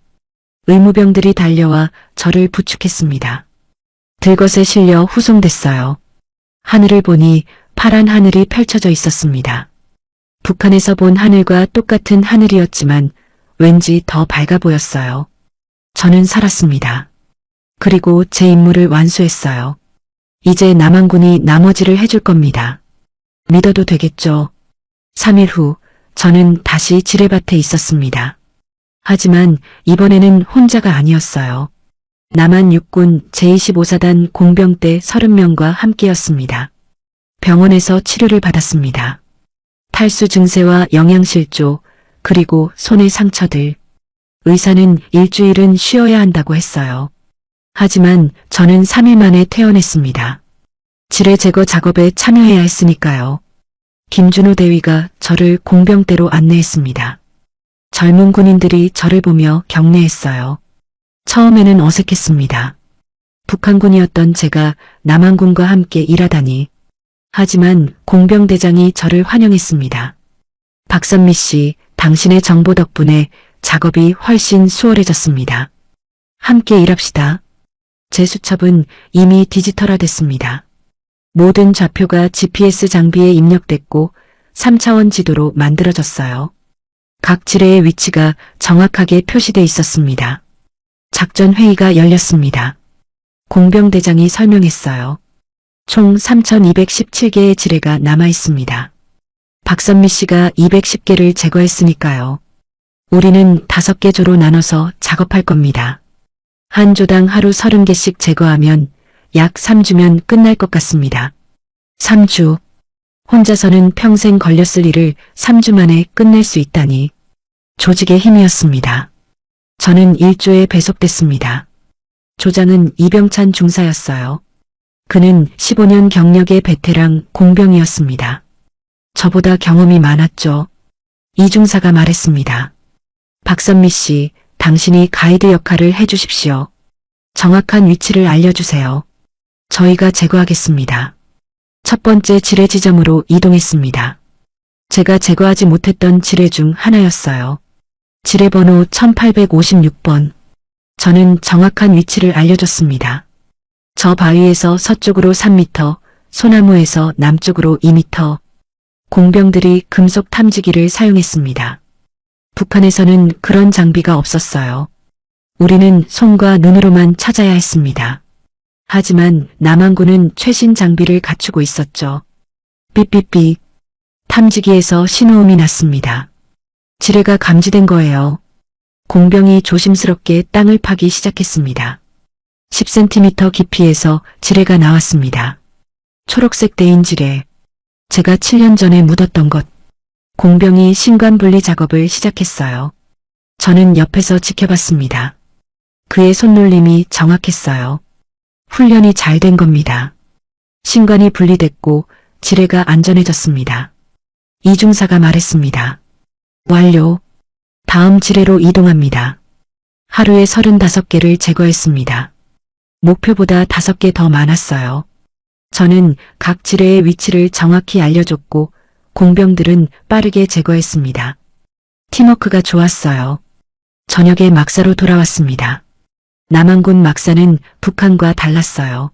의무병들이 달려와 저를 부축했습니다. 들것에 실려 후송됐어요. 하늘을 보니 파란 하늘이 펼쳐져 있었습니다. 북한에서 본 하늘과 똑같은 하늘이었지만 왠지 더 밝아 보였어요. 저는 살았습니다. 그리고 제 임무를 완수했어요. 이제 남한군이 나머지를 해줄 겁니다. 믿어도 되겠죠? 3일 후 저는 다시 지뢰밭에 있었습니다. 하지만 이번에는 혼자가 아니었어요. 남한 육군 제25사단 공병대 30명과 함께였습니다. 병원에서 치료를 받았습니다. 탈수 증세와 영양실조, 그리고 손의 상처들. 의사는 일주일은 쉬어야 한다고 했어요. 하지만 저는 3일 만에 퇴원했습니다. 지뢰 제거 작업에 참여해야 했으니까요. 김준호 대위가 저를 공병대로 안내했습니다. 젊은 군인들이 저를 보며 격려했어요. 처음에는 어색했습니다. 북한군이었던 제가 남한군과 함께 일하다니. 하지만 공병대장이 저를 환영했습니다. 박선미 씨, 당신의 정보 덕분에 작업이 훨씬 수월해졌습니다. 함께 일합시다. 제 수첩은 이미 디지털화됐습니다. 모든 좌표가 GPS 장비에 입력됐고 3차원 지도로 만들어졌어요. 각 지뢰의 위치가 정확하게 표시돼 있었습니다. 작전 회의가 열렸습니다. 공병대장이 설명했어요. 총 3,217개의 지뢰가 남아 있습니다. 박선미 씨가 210개를 제거했으니까요. 우리는 5개 조로 나눠서 작업할 겁니다. 한 조당 하루 30개씩 제거하면 약 3주면 끝날 것 같습니다. 3주. 혼자서는 평생 걸렸을 일을 3주 만에 끝낼 수 있다니. 조직의 힘이었습니다. 저는 1조에 배속됐습니다. 조장은 이병찬 중사였어요. 그는 15년 경력의 베테랑 공병이었습니다. 저보다 경험이 많았죠. 이 중사가 말했습니다. 박선미 씨, 당신이 가이드 역할을 해주십시오. 정확한 위치를 알려주세요. 저희가 제거하겠습니다. 첫 번째 지뢰 지점으로 이동했습니다. 제가 제거하지 못했던 지뢰 중 하나였어요. 지뢰 번호 1856번. 저는 정확한 위치를 알려줬습니다. 저 바위에서 서쪽으로 3m, 소나무에서 남쪽으로 2m. 공병들이 금속 탐지기를 사용했습니다. 북한에서는 그런 장비가 없었어요. 우리는 손과 눈으로만 찾아야 했습니다. 하지만 남한군은 최신 장비를 갖추고 있었죠. 삐삐삐. 탐지기에서 신호음이 났습니다. 지뢰가 감지된 거예요. 공병이 조심스럽게 땅을 파기 시작했습니다. 10cm 깊이에서 지뢰가 나왔습니다. 초록색 대인 지뢰. 제가 7년 전에 묻었던 것. 공병이 신관 분리 작업을 시작했어요. 저는 옆에서 지켜봤습니다. 그의 손놀림이 정확했어요. 훈련이 잘 된 겁니다. 신관이 분리됐고 지뢰가 안전해졌습니다. 이중사가 말했습니다. 완료. 다음 지뢰로 이동합니다. 하루에 35개를 제거했습니다. 목표보다 5개 더 많았어요. 저는 각 지뢰의 위치를 정확히 알려줬고 공병들은 빠르게 제거했습니다. 팀워크가 좋았어요. 저녁에 막사로 돌아왔습니다. 남한군 막사는 북한과 달랐어요.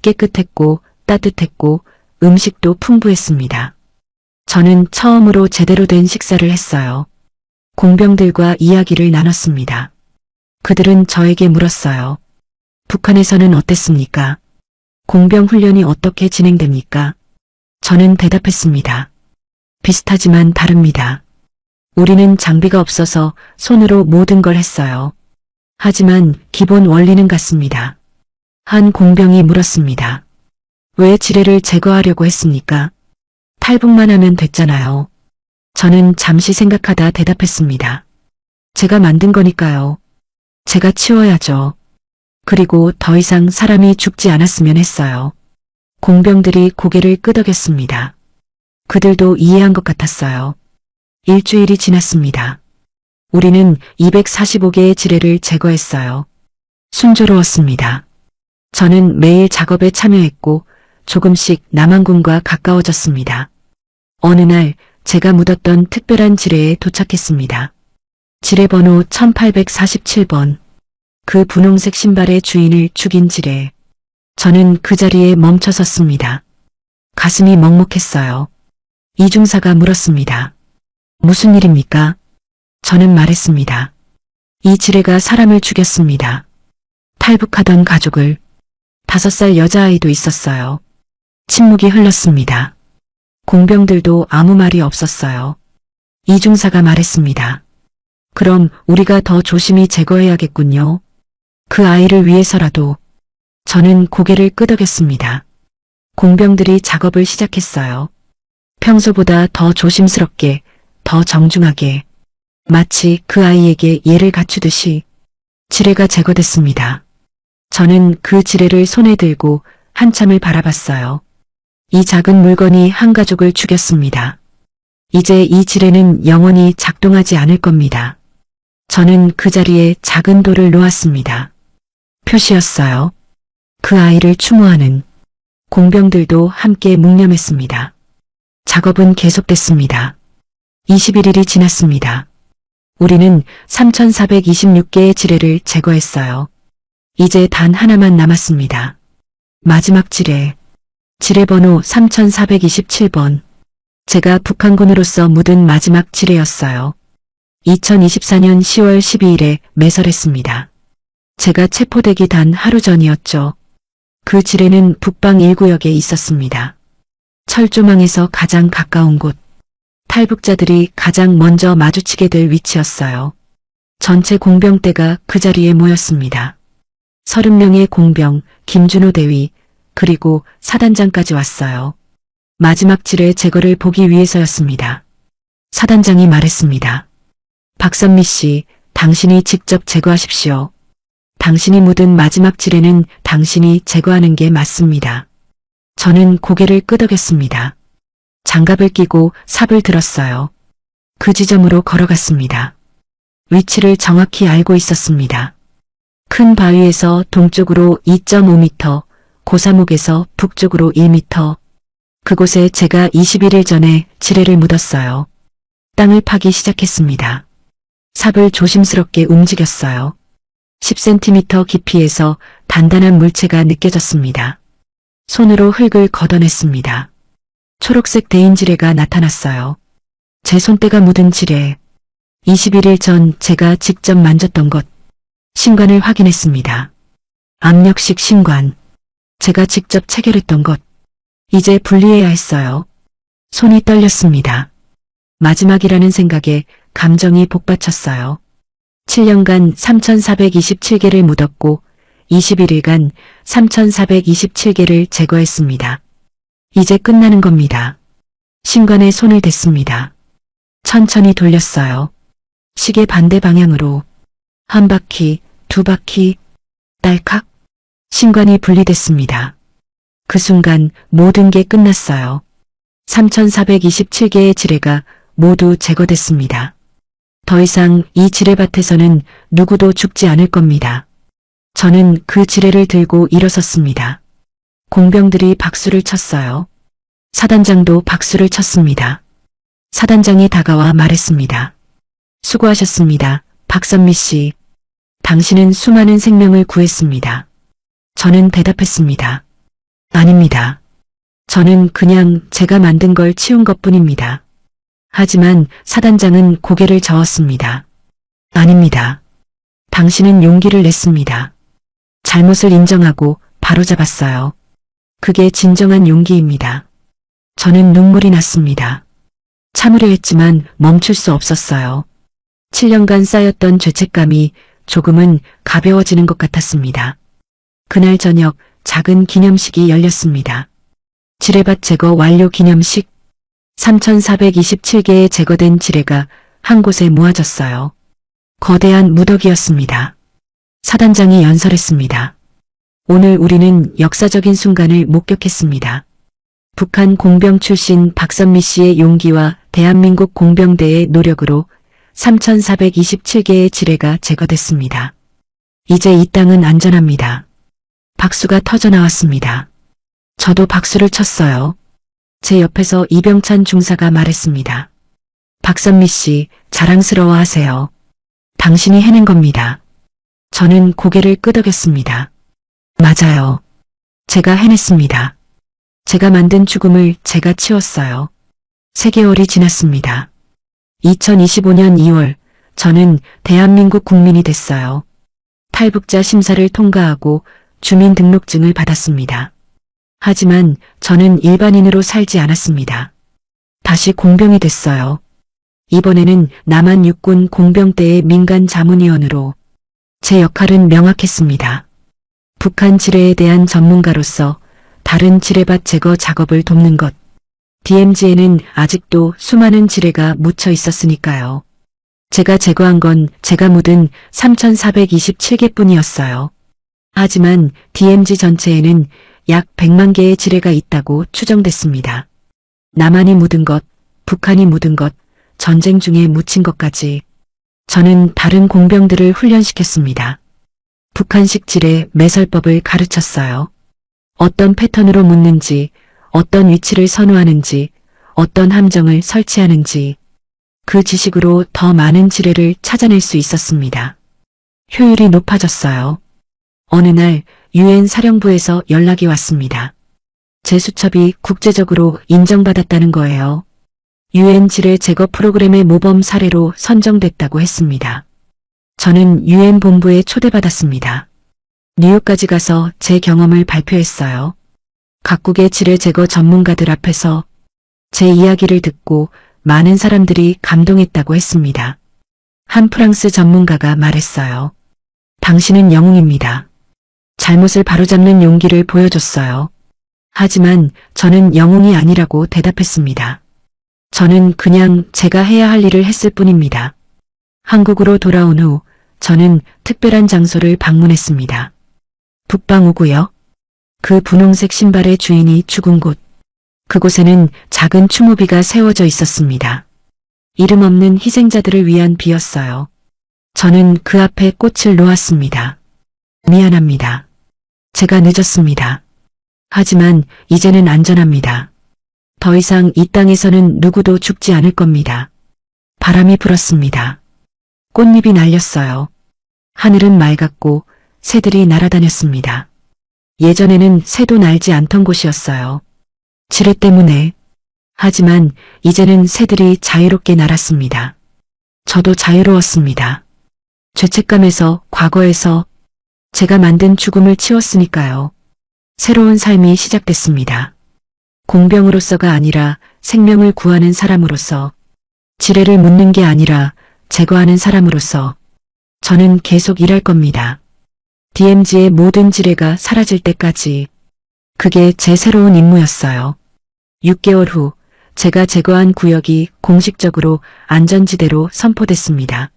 깨끗했고 따뜻했고 음식도 풍부했습니다. 저는 처음으로 제대로 된 식사를 했어요. 공병들과 이야기를 나눴습니다. 그들은 저에게 물었어요. 북한에서는 어땠습니까? 공병 훈련이 어떻게 진행됩니까? 저는 대답했습니다. 비슷하지만 다릅니다. 우리는 장비가 없어서 손으로 모든 걸 했어요. 하지만 기본 원리는 같습니다. 한 공병이 물었습니다. 왜 지뢰를 제거하려고 했습니까? 탈북만 하면 됐잖아요. 저는 잠시 생각하다 대답했습니다. 제가 만든 거니까요. 제가 치워야죠. 그리고 더 이상 사람이 죽지 않았으면 했어요. 공병들이 고개를 끄덕였습니다. 그들도 이해한 것 같았어요. 일주일이 지났습니다. 우리는 245개의 지뢰를 제거했어요. 순조로웠습니다. 저는 매일 작업에 참여했고 조금씩 남한군과 가까워졌습니다. 어느 날 제가 묻었던 특별한 지뢰에 도착했습니다. 지뢰 번호 1847번. 그 분홍색 신발의 주인을 죽인 지뢰. 저는 그 자리에 멈춰 섰습니다. 가슴이 먹먹했어요. 이중사가 물었습니다. 무슨 일입니까? 저는 말했습니다. 이 지뢰가 사람을 죽였습니다. 탈북하던 가족을. 5살 여자아이도 있었어요. 침묵이 흘렀습니다. 공병들도 아무 말이 없었어요. 이중사가 말했습니다. 그럼 우리가 더 조심히 제거해야겠군요. 그 아이를 위해서라도. 저는 고개를 끄덕였습니다. 공병들이 작업을 시작했어요. 평소보다 더 조심스럽게, 더 정중하게, 마치 그 아이에게 예를 갖추듯이. 지뢰가 제거됐습니다. 저는 그 지뢰를 손에 들고 한참을 바라봤어요. 이 작은 물건이 한 가족을 죽였습니다. 이제 이 지뢰는 영원히 작동하지 않을 겁니다. 저는 그 자리에 작은 돌을 놓았습니다. 표시였어요. 그 아이를 추모하는 공병들도 함께 묵념했습니다. 작업은 계속됐습니다. 21일이 지났습니다. 우리는 3,426개의 지뢰를 제거했어요. 이제 단 하나만 남았습니다. 마지막 지뢰. 지뢰번호 3,427번. 제가 북한군으로서 묻은 마지막 지뢰였어요. 2024년 10월 12일에 매설했습니다. 제가 체포되기 단 하루 전이었죠. 그 지뢰는 북방 1구역에 있었습니다. 철조망에서 가장 가까운 곳. 탈북자들이 가장 먼저 마주치게 될 위치였어요. 전체 공병대가 그 자리에 모였습니다. 30명의 공병, 김준호 대위, 그리고 사단장까지 왔어요. 마지막 지뢰 제거를 보기 위해서였습니다. 사단장이 말했습니다. 박선미 씨, 당신이 직접 제거하십시오. 당신이 묻은 마지막 지뢰는 당신이 제거하는 게 맞습니다. 저는 고개를 끄덕였습니다. 장갑을 끼고 삽을 들었어요. 그 지점으로 걸어갔습니다. 위치를 정확히 알고 있었습니다. 큰 바위에서 동쪽으로 2.5m, 고사목에서 북쪽으로 1m. 그곳에 제가 21일 전에 지뢰를 묻었어요. 땅을 파기 시작했습니다. 삽을 조심스럽게 움직였어요. 10cm 깊이에서 단단한 물체가 느껴졌습니다. 손으로 흙을 걷어냈습니다. 초록색 대인 지뢰가 나타났어요. 제 손때가 묻은 지뢰. 21일 전 제가 직접 만졌던 것. 신관을 확인했습니다. 압력식 신관. 제가 직접 체결했던 것. 이제 분리해야 했어요. 손이 떨렸습니다. 마지막이라는 생각에 감정이 복받쳤어요. 7년간 3,427개를 묻었고 21일간 3,427개를 제거했습니다. 이제 끝나는 겁니다. 신관에 손을 댔습니다. 천천히 돌렸어요. 시계 반대 방향으로. 한 바퀴, 두 바퀴, 딸칵. 신관이 분리됐습니다. 그 순간 모든 게 끝났어요. 3,427개의 지뢰가 모두 제거됐습니다. 더 이상 이 지뢰밭에서는 누구도 죽지 않을 겁니다. 저는 그 지뢰를 들고 일어섰습니다. 공병들이 박수를 쳤어요. 사단장도 박수를 쳤습니다. 사단장이 다가와 말했습니다. 수고하셨습니다. 박선미 씨. 당신은 수많은 생명을 구했습니다. 저는 대답했습니다. 아닙니다. 저는 그냥 제가 만든 걸 치운 것뿐입니다. 하지만 사단장은 고개를 저었습니다. 아닙니다. 당신은 용기를 냈습니다. 잘못을 인정하고 바로잡았어요. 그게 진정한 용기입니다. 저는 눈물이 났습니다. 참으려 했지만 멈출 수 없었어요. 7년간 쌓였던 죄책감이 조금은 가벼워지는 것 같았습니다. 그날 저녁 작은 기념식이 열렸습니다. 지뢰밭 제거 완료 기념식. 3,427개의 제거된 지뢰가 한 곳에 모아졌어요. 거대한 무더기였습니다. 사단장이 연설했습니다. 오늘 우리는 역사적인 순간을 목격했습니다. 북한 공병 출신 박선미 씨의 용기와 대한민국 공병대의 노력으로 3,427개의 지뢰가 제거됐습니다. 이제 이 땅은 안전합니다. 박수가 터져나왔습니다. 저도 박수를 쳤어요. 제 옆에서 이병찬 중사가 말했습니다. 박선미 씨, 자랑스러워하세요. 당신이 해낸 겁니다. 저는 고개를 끄덕였습니다. 맞아요. 제가 해냈습니다. 제가 만든 죽음을 제가 치웠어요. 3개월이 지났습니다. 2025년 2월, 저는 대한민국 국민이 됐어요. 탈북자 심사를 통과하고 주민등록증을 받았습니다. 하지만 저는 일반인으로 살지 않았습니다. 다시 공병이 됐어요. 이번에는 남한 육군 공병대의 민간 자문위원으로. 제 역할은 명확했습니다. 북한 지뢰에 대한 전문가로서 다른 지뢰밭 제거 작업을 돕는 것. DMZ에는 아직도 수많은 지뢰가 묻혀 있었으니까요. 제가 제거한 건 제가 묻은 3,427개뿐이었어요. 하지만 DMZ 전체에는 약 100만 개의 지뢰가 있다고 추정됐습니다. 남한이 묻은 것, 북한이 묻은 것, 전쟁 중에 묻힌 것까지. 저는 다른 공병들을 훈련시켰습니다. 북한식 지뢰 매설법을 가르쳤어요. 어떤 패턴으로 묻는지, 어떤 위치를 선호하는지, 어떤 함정을 설치하는지 그 지식으로 더 많은 지뢰를 찾아낼 수 있었습니다. 효율이 높아졌어요. 어느 날 유엔 사령부에서 연락이 왔습니다. 제 수첩이 국제적으로 인정받았다는 거예요. 유엔 지뢰 제거 프로그램의 모범 사례로 선정됐다고 했습니다. 저는 유엔 본부에 초대받았습니다. 뉴욕까지 가서 제 경험을 발표했어요. 각국의 지뢰 제거 전문가들 앞에서 제 이야기를 듣고 많은 사람들이 감동했다고 했습니다. 한 프랑스 전문가가 말했어요. 당신은 영웅입니다. 잘못을 바로잡는 용기를 보여줬어요. 하지만 저는 영웅이 아니라고 대답했습니다. 저는 그냥 제가 해야 할 일을 했을 뿐입니다. 한국으로 돌아온 후 저는 특별한 장소를 방문했습니다. 북방우구역. 그 분홍색 신발의 주인이 죽은 곳. 그곳에는 작은 추모비가 세워져 있었습니다. 이름 없는 희생자들을 위한 비였어요. 저는 그 앞에 꽃을 놓았습니다. 미안합니다. 제가 늦었습니다. 하지만 이제는 안전합니다. 더 이상 이 땅에서는 누구도 죽지 않을 겁니다. 바람이 불었습니다. 꽃잎이 날렸어요. 하늘은 맑았고 새들이 날아다녔습니다. 예전에는 새도 날지 않던 곳이었어요. 지뢰 때문에. 하지만 이제는 새들이 자유롭게 날았습니다. 저도 자유로웠습니다. 죄책감에서, 과거에서 제가 만든 죽음을 치웠으니까요. 새로운 삶이 시작됐습니다. 공병으로서가 아니라 생명을 구하는 사람으로서, 지뢰를 묻는 게 아니라 제거하는 사람으로서 저는 계속 일할 겁니다. DMZ의 모든 지뢰가 사라질 때까지. 그게 제 새로운 임무였어요. 6개월 후 제가 제거한 구역이 공식적으로 안전지대로 선포됐습니다.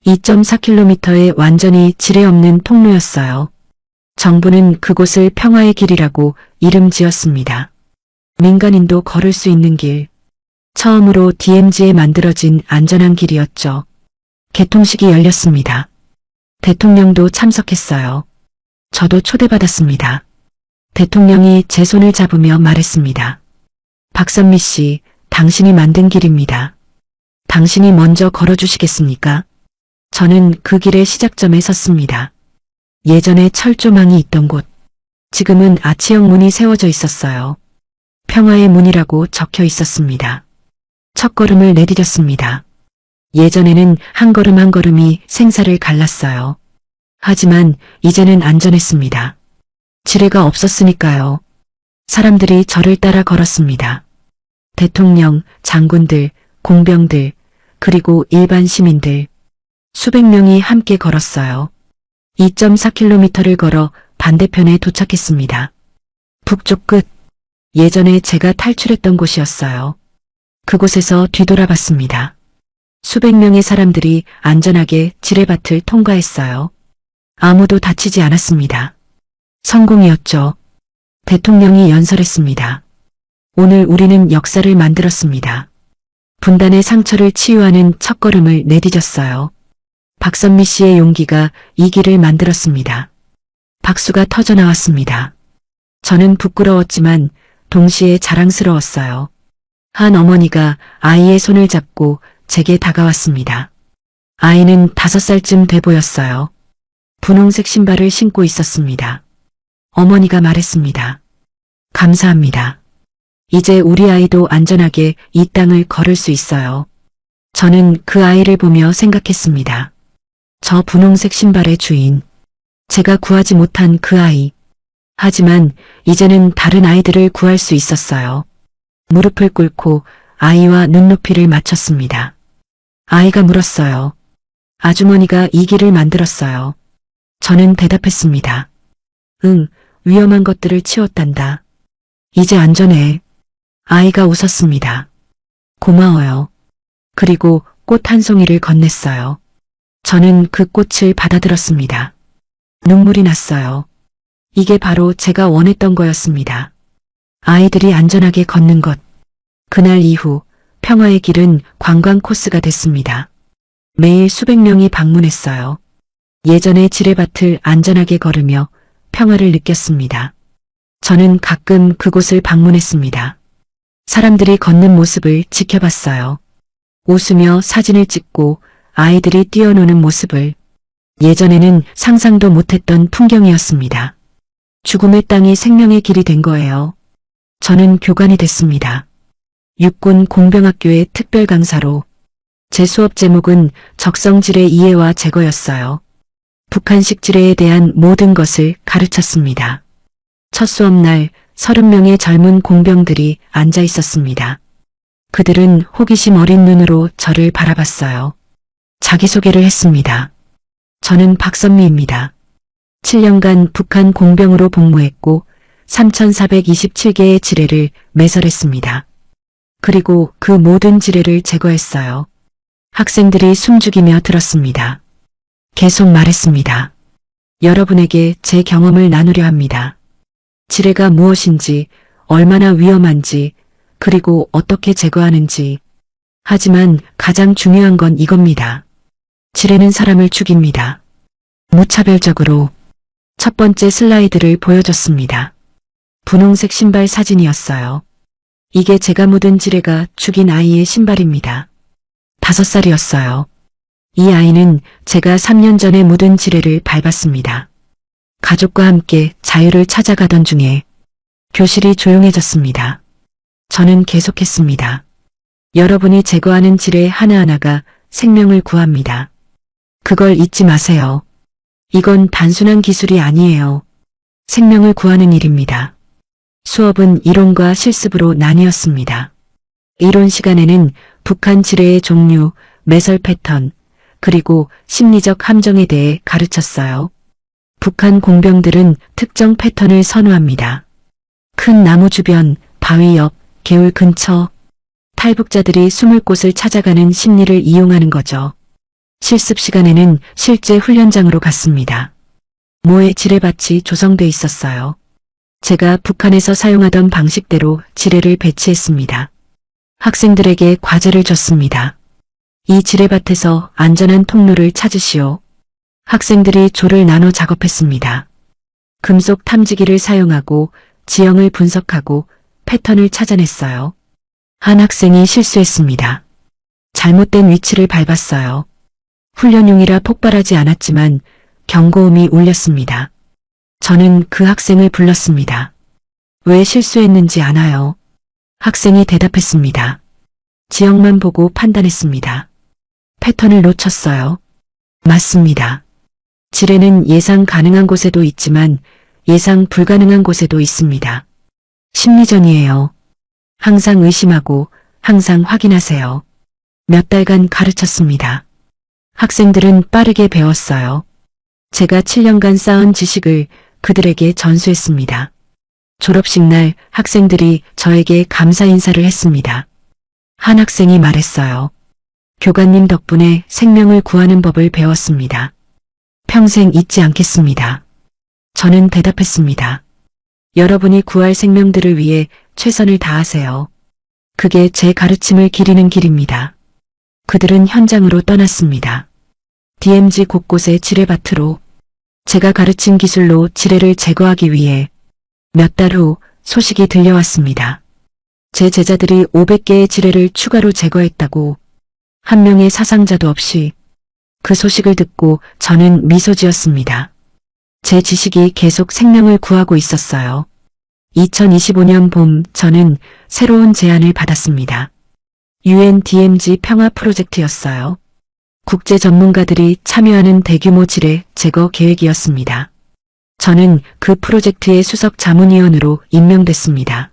2.4km의 완전히 지뢰 없는 통로였어요. 정부는 그곳을 평화의 길이라고 이름 지었습니다. 민간인도 걸을 수 있는 길. 처음으로 DMZ에 만들어진 안전한 길이었죠. 개통식이 열렸습니다. 대통령도 참석했어요. 저도 초대받았습니다. 대통령이 제 손을 잡으며 말했습니다. 박선미 씨, 당신이 만든 길입니다. 당신이 먼저 걸어주시겠습니까? 저는 그 길의 시작점에 섰습니다. 예전에 철조망이 있던 곳, 지금은 아치형 문이 세워져 있었어요. 평화의 문이라고 적혀 있었습니다. 첫 걸음을 내디뎠습니다. 예전에는 한 걸음 한 걸음이 생사를 갈랐어요. 하지만 이제는 안전했습니다. 지뢰가 없었으니까요. 사람들이 저를 따라 걸었습니다. 대통령, 장군들, 공병들, 그리고 일반 시민들. 수백 명이 함께 걸었어요. 2.4km를 걸어 반대편에 도착했습니다. 북쪽 끝. 예전에 제가 탈출했던 곳이었어요. 그곳에서 뒤돌아봤습니다. 수백 명의 사람들이 안전하게 지뢰밭을 통과했어요. 아무도 다치지 않았습니다. 성공이었죠. 대통령이 연설했습니다. 오늘 우리는 역사를 만들었습니다. 분단의 상처를 치유하는 첫걸음을 내디뎠어요. 박선미 씨의 용기가 이 길을 만들었습니다. 박수가 터져나왔습니다. 저는 부끄러웠지만 동시에 자랑스러웠어요. 한 어머니가 아이의 손을 잡고 제게 다가왔습니다. 아이는 5살쯤 돼 보였어요. 분홍색 신발을 신고 있었습니다. 어머니가 말했습니다. 감사합니다. 이제 우리 아이도 안전하게 이 땅을 걸을 수 있어요. 저는 그 아이를 보며 생각했습니다. 저 분홍색 신발의 주인. 제가 구하지 못한 그 아이. 하지만 이제는 다른 아이들을 구할 수 있었어요. 무릎을 꿇고 아이와 눈높이를 맞췄습니다. 아이가 물었어요. 아주머니가 이 길을 만들었어요. 저는 대답했습니다. 응, 위험한 것들을 치웠단다. 이제 안전해. 아이가 웃었습니다. 고마워요. 그리고 꽃 한 송이를 건넸어요. 저는 그 꽃을 받아들었습니다. 눈물이 났어요. 이게 바로 제가 원했던 거였습니다. 아이들이 안전하게 걷는 것. 그날 이후 평화의 길은 관광 코스가 됐습니다. 매일 수백 명이 방문했어요. 예전의 지뢰밭을 안전하게 걸으며 평화를 느꼈습니다. 저는 가끔 그곳을 방문했습니다. 사람들이 걷는 모습을 지켜봤어요. 웃으며 사진을 찍고 아이들이 뛰어노는 모습을. 예전에는 상상도 못했던 풍경이었습니다. 죽음의 땅이 생명의 길이 된 거예요. 저는 교관이 됐습니다. 육군 공병학교의 특별 강사로. 제 수업 제목은 적성지뢰 이해와 제거였어요. 북한식 지뢰에 대한 모든 것을 가르쳤습니다. 첫 수업날 30명의 젊은 공병들이 앉아 있었습니다. 그들은 호기심 어린 눈으로 저를 바라봤어요. 자기소개를 했습니다. 저는 박선미입니다. 7년간 북한 공병으로 복무했고 3,427개의 지뢰를 매설했습니다. 그리고 그 모든 지뢰를 제거했어요. 학생들이 숨죽이며 들었습니다. 계속 말했습니다. 여러분에게 제 경험을 나누려 합니다. 지뢰가 무엇인지, 얼마나 위험한지, 그리고 어떻게 제거하는지. 하지만 가장 중요한 건 이겁니다. 지뢰는 사람을 죽입니다. 무차별적으로. 첫 번째 슬라이드를 보여줬습니다. 분홍색 신발 사진이었어요. 이게 제가 묻은 지뢰가 죽인 아이의 신발입니다. 5살이었어요. 이 아이는 제가 3년 전에 묻은 지뢰를 밟았습니다. 가족과 함께 자유를 찾아가던 중에 교실이 조용해졌습니다. 저는 계속했습니다. 여러분이 제거하는 지뢰 하나하나가 생명을 구합니다. 그걸 잊지 마세요. 이건 단순한 기술이 아니에요. 생명을 구하는 일입니다. 수업은 이론과 실습으로 나뉘었습니다. 이론 시간에는 북한 지뢰의 종류, 매설 패턴, 그리고 심리적 함정에 대해 가르쳤어요. 북한 공병들은 특정 패턴을 선호합니다. 큰 나무 주변, 바위 옆, 개울 근처. 탈북자들이 숨을 곳을 찾아가는 심리를 이용하는 거죠. 실습 시간에는 실제 훈련장으로 갔습니다. 모의 지뢰밭이 조성돼 있었어요. 제가 북한에서 사용하던 방식대로 지뢰를 배치했습니다. 학생들에게 과제를 줬습니다. 이 지뢰밭에서 안전한 통로를 찾으시오. 학생들이 조를 나눠 작업했습니다. 금속 탐지기를 사용하고 지형을 분석하고 패턴을 찾아냈어요. 한 학생이 실수했습니다. 잘못된 위치를 밟았어요. 훈련용이라 폭발하지 않았지만 경고음이 울렸습니다. 저는 그 학생을 불렀습니다. 왜 실수했는지 아나요? 학생이 대답했습니다. 지형만 보고 판단했습니다. 패턴을 놓쳤어요. 맞습니다. 지뢰는 예상 가능한 곳에도 있지만 예상 불가능한 곳에도 있습니다. 심리전이에요. 항상 의심하고 항상 확인하세요. 몇 달간 가르쳤습니다. 학생들은 빠르게 배웠어요. 제가 7년간 쌓은 지식을 그들에게 전수했습니다. 졸업식 날 학생들이 저에게 감사 인사를 했습니다. 한 학생이 말했어요. 교관님 덕분에 생명을 구하는 법을 배웠습니다. 평생 잊지 않겠습니다. 저는 대답했습니다. 여러분이 구할 생명들을 위해 최선을 다하세요. 그게 제 가르침을 기리는 길입니다. 그들은 현장으로 떠났습니다. DMZ 곳곳의 지뢰밭으로. 제가 가르친 기술로 지뢰를 제거하기 위해 몇 달 후 소식이 들려왔습니다. 제 제자들이 500개의 지뢰를 추가로 제거했다고. 한 명의 사상자도 없이. 그 소식을 듣고 저는 미소 지었습니다. 제 지식이 계속 생명을 구하고 있었어요. 2025년 봄 저는 새로운 제안을 받았습니다. UN DMZ 평화 프로젝트였어요. 국제 전문가들이 참여하는 대규모 지뢰 제거 계획이었습니다. 저는 그 프로젝트의 수석 자문위원으로 임명됐습니다.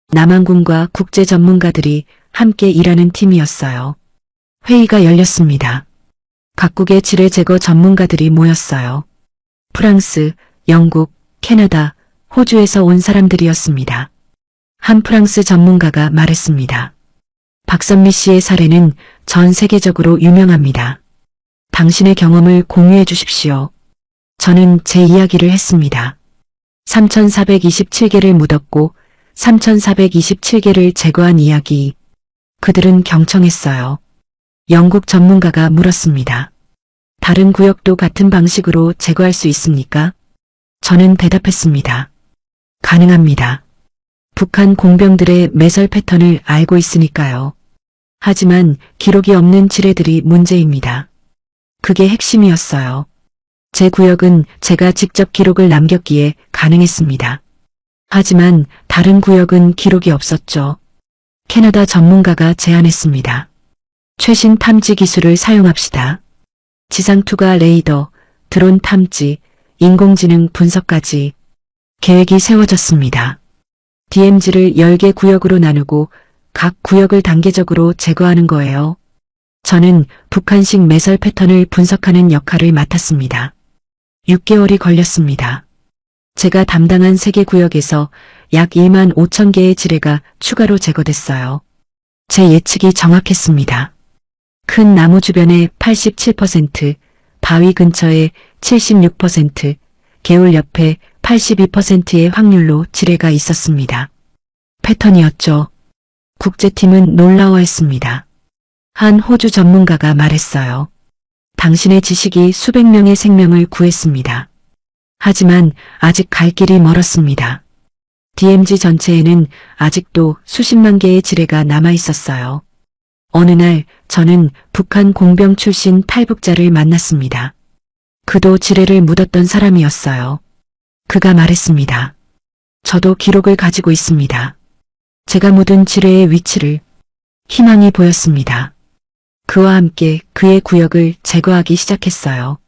남한군과 국제 전문가들이 함께 일하는 팀이었어요. 회의가 열렸습니다. 각국의 지뢰 제거 전문가들이 모였어요. 프랑스, 영국, 캐나다, 호주에서 온 사람들이었습니다. 한 프랑스 전문가가 말했습니다. 박선미 씨의 사례는 전 세계적으로 유명합니다. 당신의 경험을 공유해 주십시오. 저는 제 이야기를 했습니다. 3,427개를 묻었고 3,427개를 제거한 이야기. 그들은 경청했어요. 영국 전문가가 물었습니다. 다른 구역도 같은 방식으로 제거할 수 있습니까? 저는 대답했습니다. 가능합니다. 북한 공병들의 매설 패턴을 알고 있으니까요. 하지만 기록이 없는 지뢰들이 문제입니다. 그게 핵심이었어요. 제 구역은 제가 직접 기록을 남겼기에 가능했습니다. 하지만 다른 구역은 기록이 없었죠. 캐나다 전문가가 제안했습니다. 최신 탐지 기술을 사용합시다. 지상투과 레이더, 드론 탐지, 인공지능 분석까지 계획이 세워졌습니다. DMZ를 10개 구역으로 나누고 각 구역을 단계적으로 제거하는 거예요. 저는 북한식 매설 패턴을 분석하는 역할을 맡았습니다. 6개월이 걸렸습니다. 제가 담당한 3개 구역에서 약 1만 5천 개의 지뢰가 추가로 제거됐어요. 제 예측이 정확했습니다. 큰 나무 주변에 87%, 바위 근처에 76%, 개울 옆에 82%의 확률로 지뢰가 있었습니다. 패턴이었죠. 국제팀은 놀라워했습니다. 한 호주 전문가가 말했어요. 당신의 지식이 수백 명의 생명을 구했습니다. 하지만 아직 갈 길이 멀었습니다. DMZ 전체에는 아직도 수십만 개의 지뢰가 남아 있었어요. 어느 날 저는 북한 공병 출신 탈북자를 만났습니다. 그도 지뢰를 묻었던 사람이었어요. 그가 말했습니다. 저도 기록을 가지고 있습니다. 제가 묻은 지뢰의 위치를. 희망이 보였습니다. 그와 함께 그의 구역을 제거하기 시작했어요.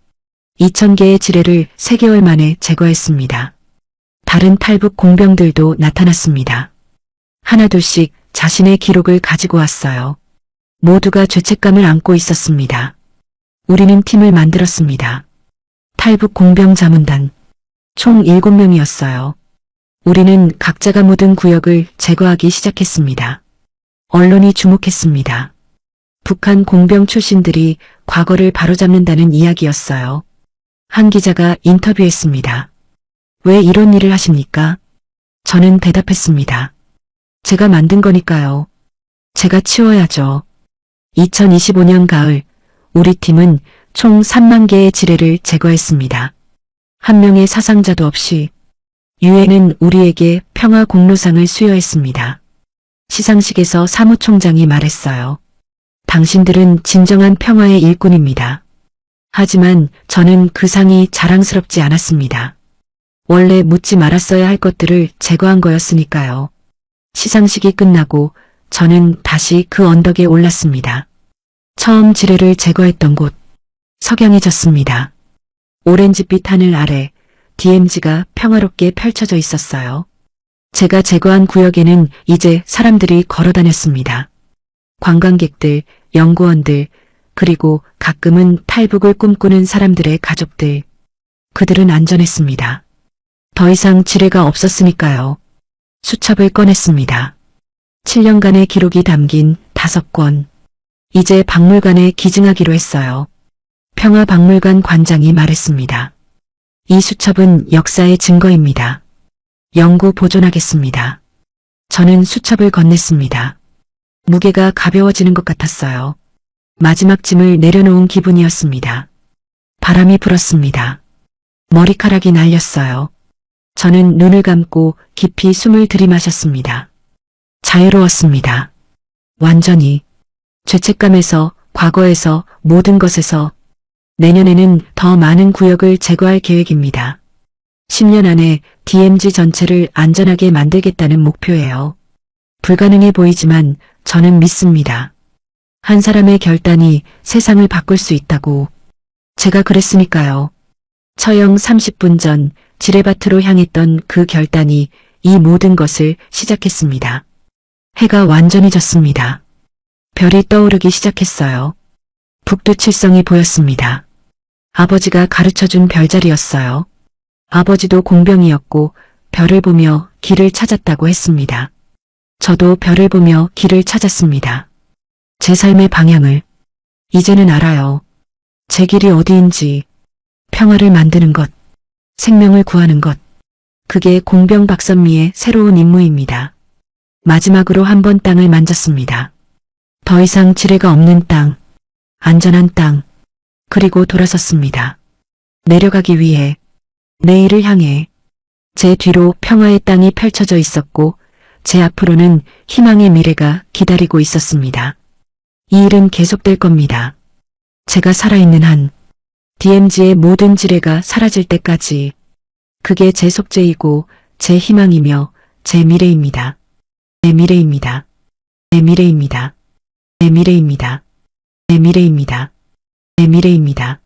2,000개의 지뢰를 3개월 만에 제거했습니다. 다른 탈북 공병들도 나타났습니다. 하나둘씩 자신의 기록을 가지고 왔어요. 모두가 죄책감을 안고 있었습니다. 우리는 팀을 만들었습니다. 탈북 공병 자문단. 총 7명이었어요. 우리는 각자가 묻은 구역을 제거하기 시작했습니다. 언론이 주목했습니다. 북한 공병 출신들이 과거를 바로잡는다는 이야기였어요. 한 기자가 인터뷰했습니다. 왜 이런 일을 하십니까? 저는 대답했습니다. 제가 만든 거니까요. 제가 치워야죠. 2025년 가을, 우리 팀은 총 3만 개의 지뢰를 제거했습니다. 한 명의 사상자도 없이. 유엔은 우리에게 평화 공로상을 수여했습니다. 시상식에서 사무총장이 말했어요. 당신들은 진정한 평화의 일꾼입니다. 하지만 저는 그 상이 자랑스럽지 않았습니다. 원래 묻지 말았어야 할 것들을 제거한 거였으니까요. 시상식이 끝나고 저는 다시 그 언덕에 올랐습니다. 처음 지뢰를 제거했던 곳, 석양해졌습니다. 오렌지빛 하늘 아래 DMZ가 평화롭게 펼쳐져 있었어요. 제가 제거한 구역에는 이제 사람들이 걸어 다녔습니다. 관광객들, 연구원들, 그리고 가끔은 탈북을 꿈꾸는 사람들의 가족들. 그들은 안전했습니다. 더 이상 지뢰가 없었으니까요. 수첩을 꺼냈습니다. 7년간의 기록이 담긴 5권. 이제 박물관에 기증하기로 했어요. 평화박물관 관장이 말했습니다. 이 수첩은 역사의 증거입니다. 영구 보존하겠습니다. 저는 수첩을 건넸습니다. 무게가 가벼워지는 것 같았어요. 마지막 짐을 내려놓은 기분이었습니다. 바람이 불었습니다. 머리카락이 날렸어요. 저는 눈을 감고 깊이 숨을 들이마셨습니다. 자유로웠습니다. 완전히. 죄책감에서, 과거에서, 모든 것에서. 내년에는 더 많은 구역을 제거할 계획입니다. 10년 안에 DMZ 전체를 안전하게 만들겠다는 목표예요. 불가능해 보이지만 저는 믿습니다. 한 사람의 결단이 세상을 바꿀 수 있다고. 제가 그랬으니까요. 처형 30분 전 지뢰밭으로 향했던 그 결단이 이 모든 것을 시작했습니다. 해가 완전히 졌습니다. 별이 떠오르기 시작했어요. 북두칠성이 보였습니다. 아버지가 가르쳐준 별자리였어요. 아버지도 공병이었고 별을 보며 길을 찾았다고 했습니다. 저도 별을 보며 길을 찾았습니다. 제 삶의 방향을. 이제는 알아요. 제 길이 어디인지. 평화를 만드는 것. 생명을 구하는 것. 그게 공병 박선미의 새로운 임무입니다. 마지막으로 한 번 땅을 만졌습니다. 더 이상 지뢰가 없는 땅. 안전한 땅. 그리고 돌아섰습니다. 내려가기 위해. 내일을 향해. 제 뒤로 평화의 땅이 펼쳐져 있었고 제 앞으로는 희망의 미래가 기다리고 있었습니다. 이 일은 계속될 겁니다. 제가 살아있는 한 DMZ의 모든 지뢰가 사라질 때까지. 그게 제 속죄이고 제 희망이며 제 미래입니다. 내 미래입니다. 내 미래입니다. 내 미래입니다. 내 미래입니다. 내 미래입니다.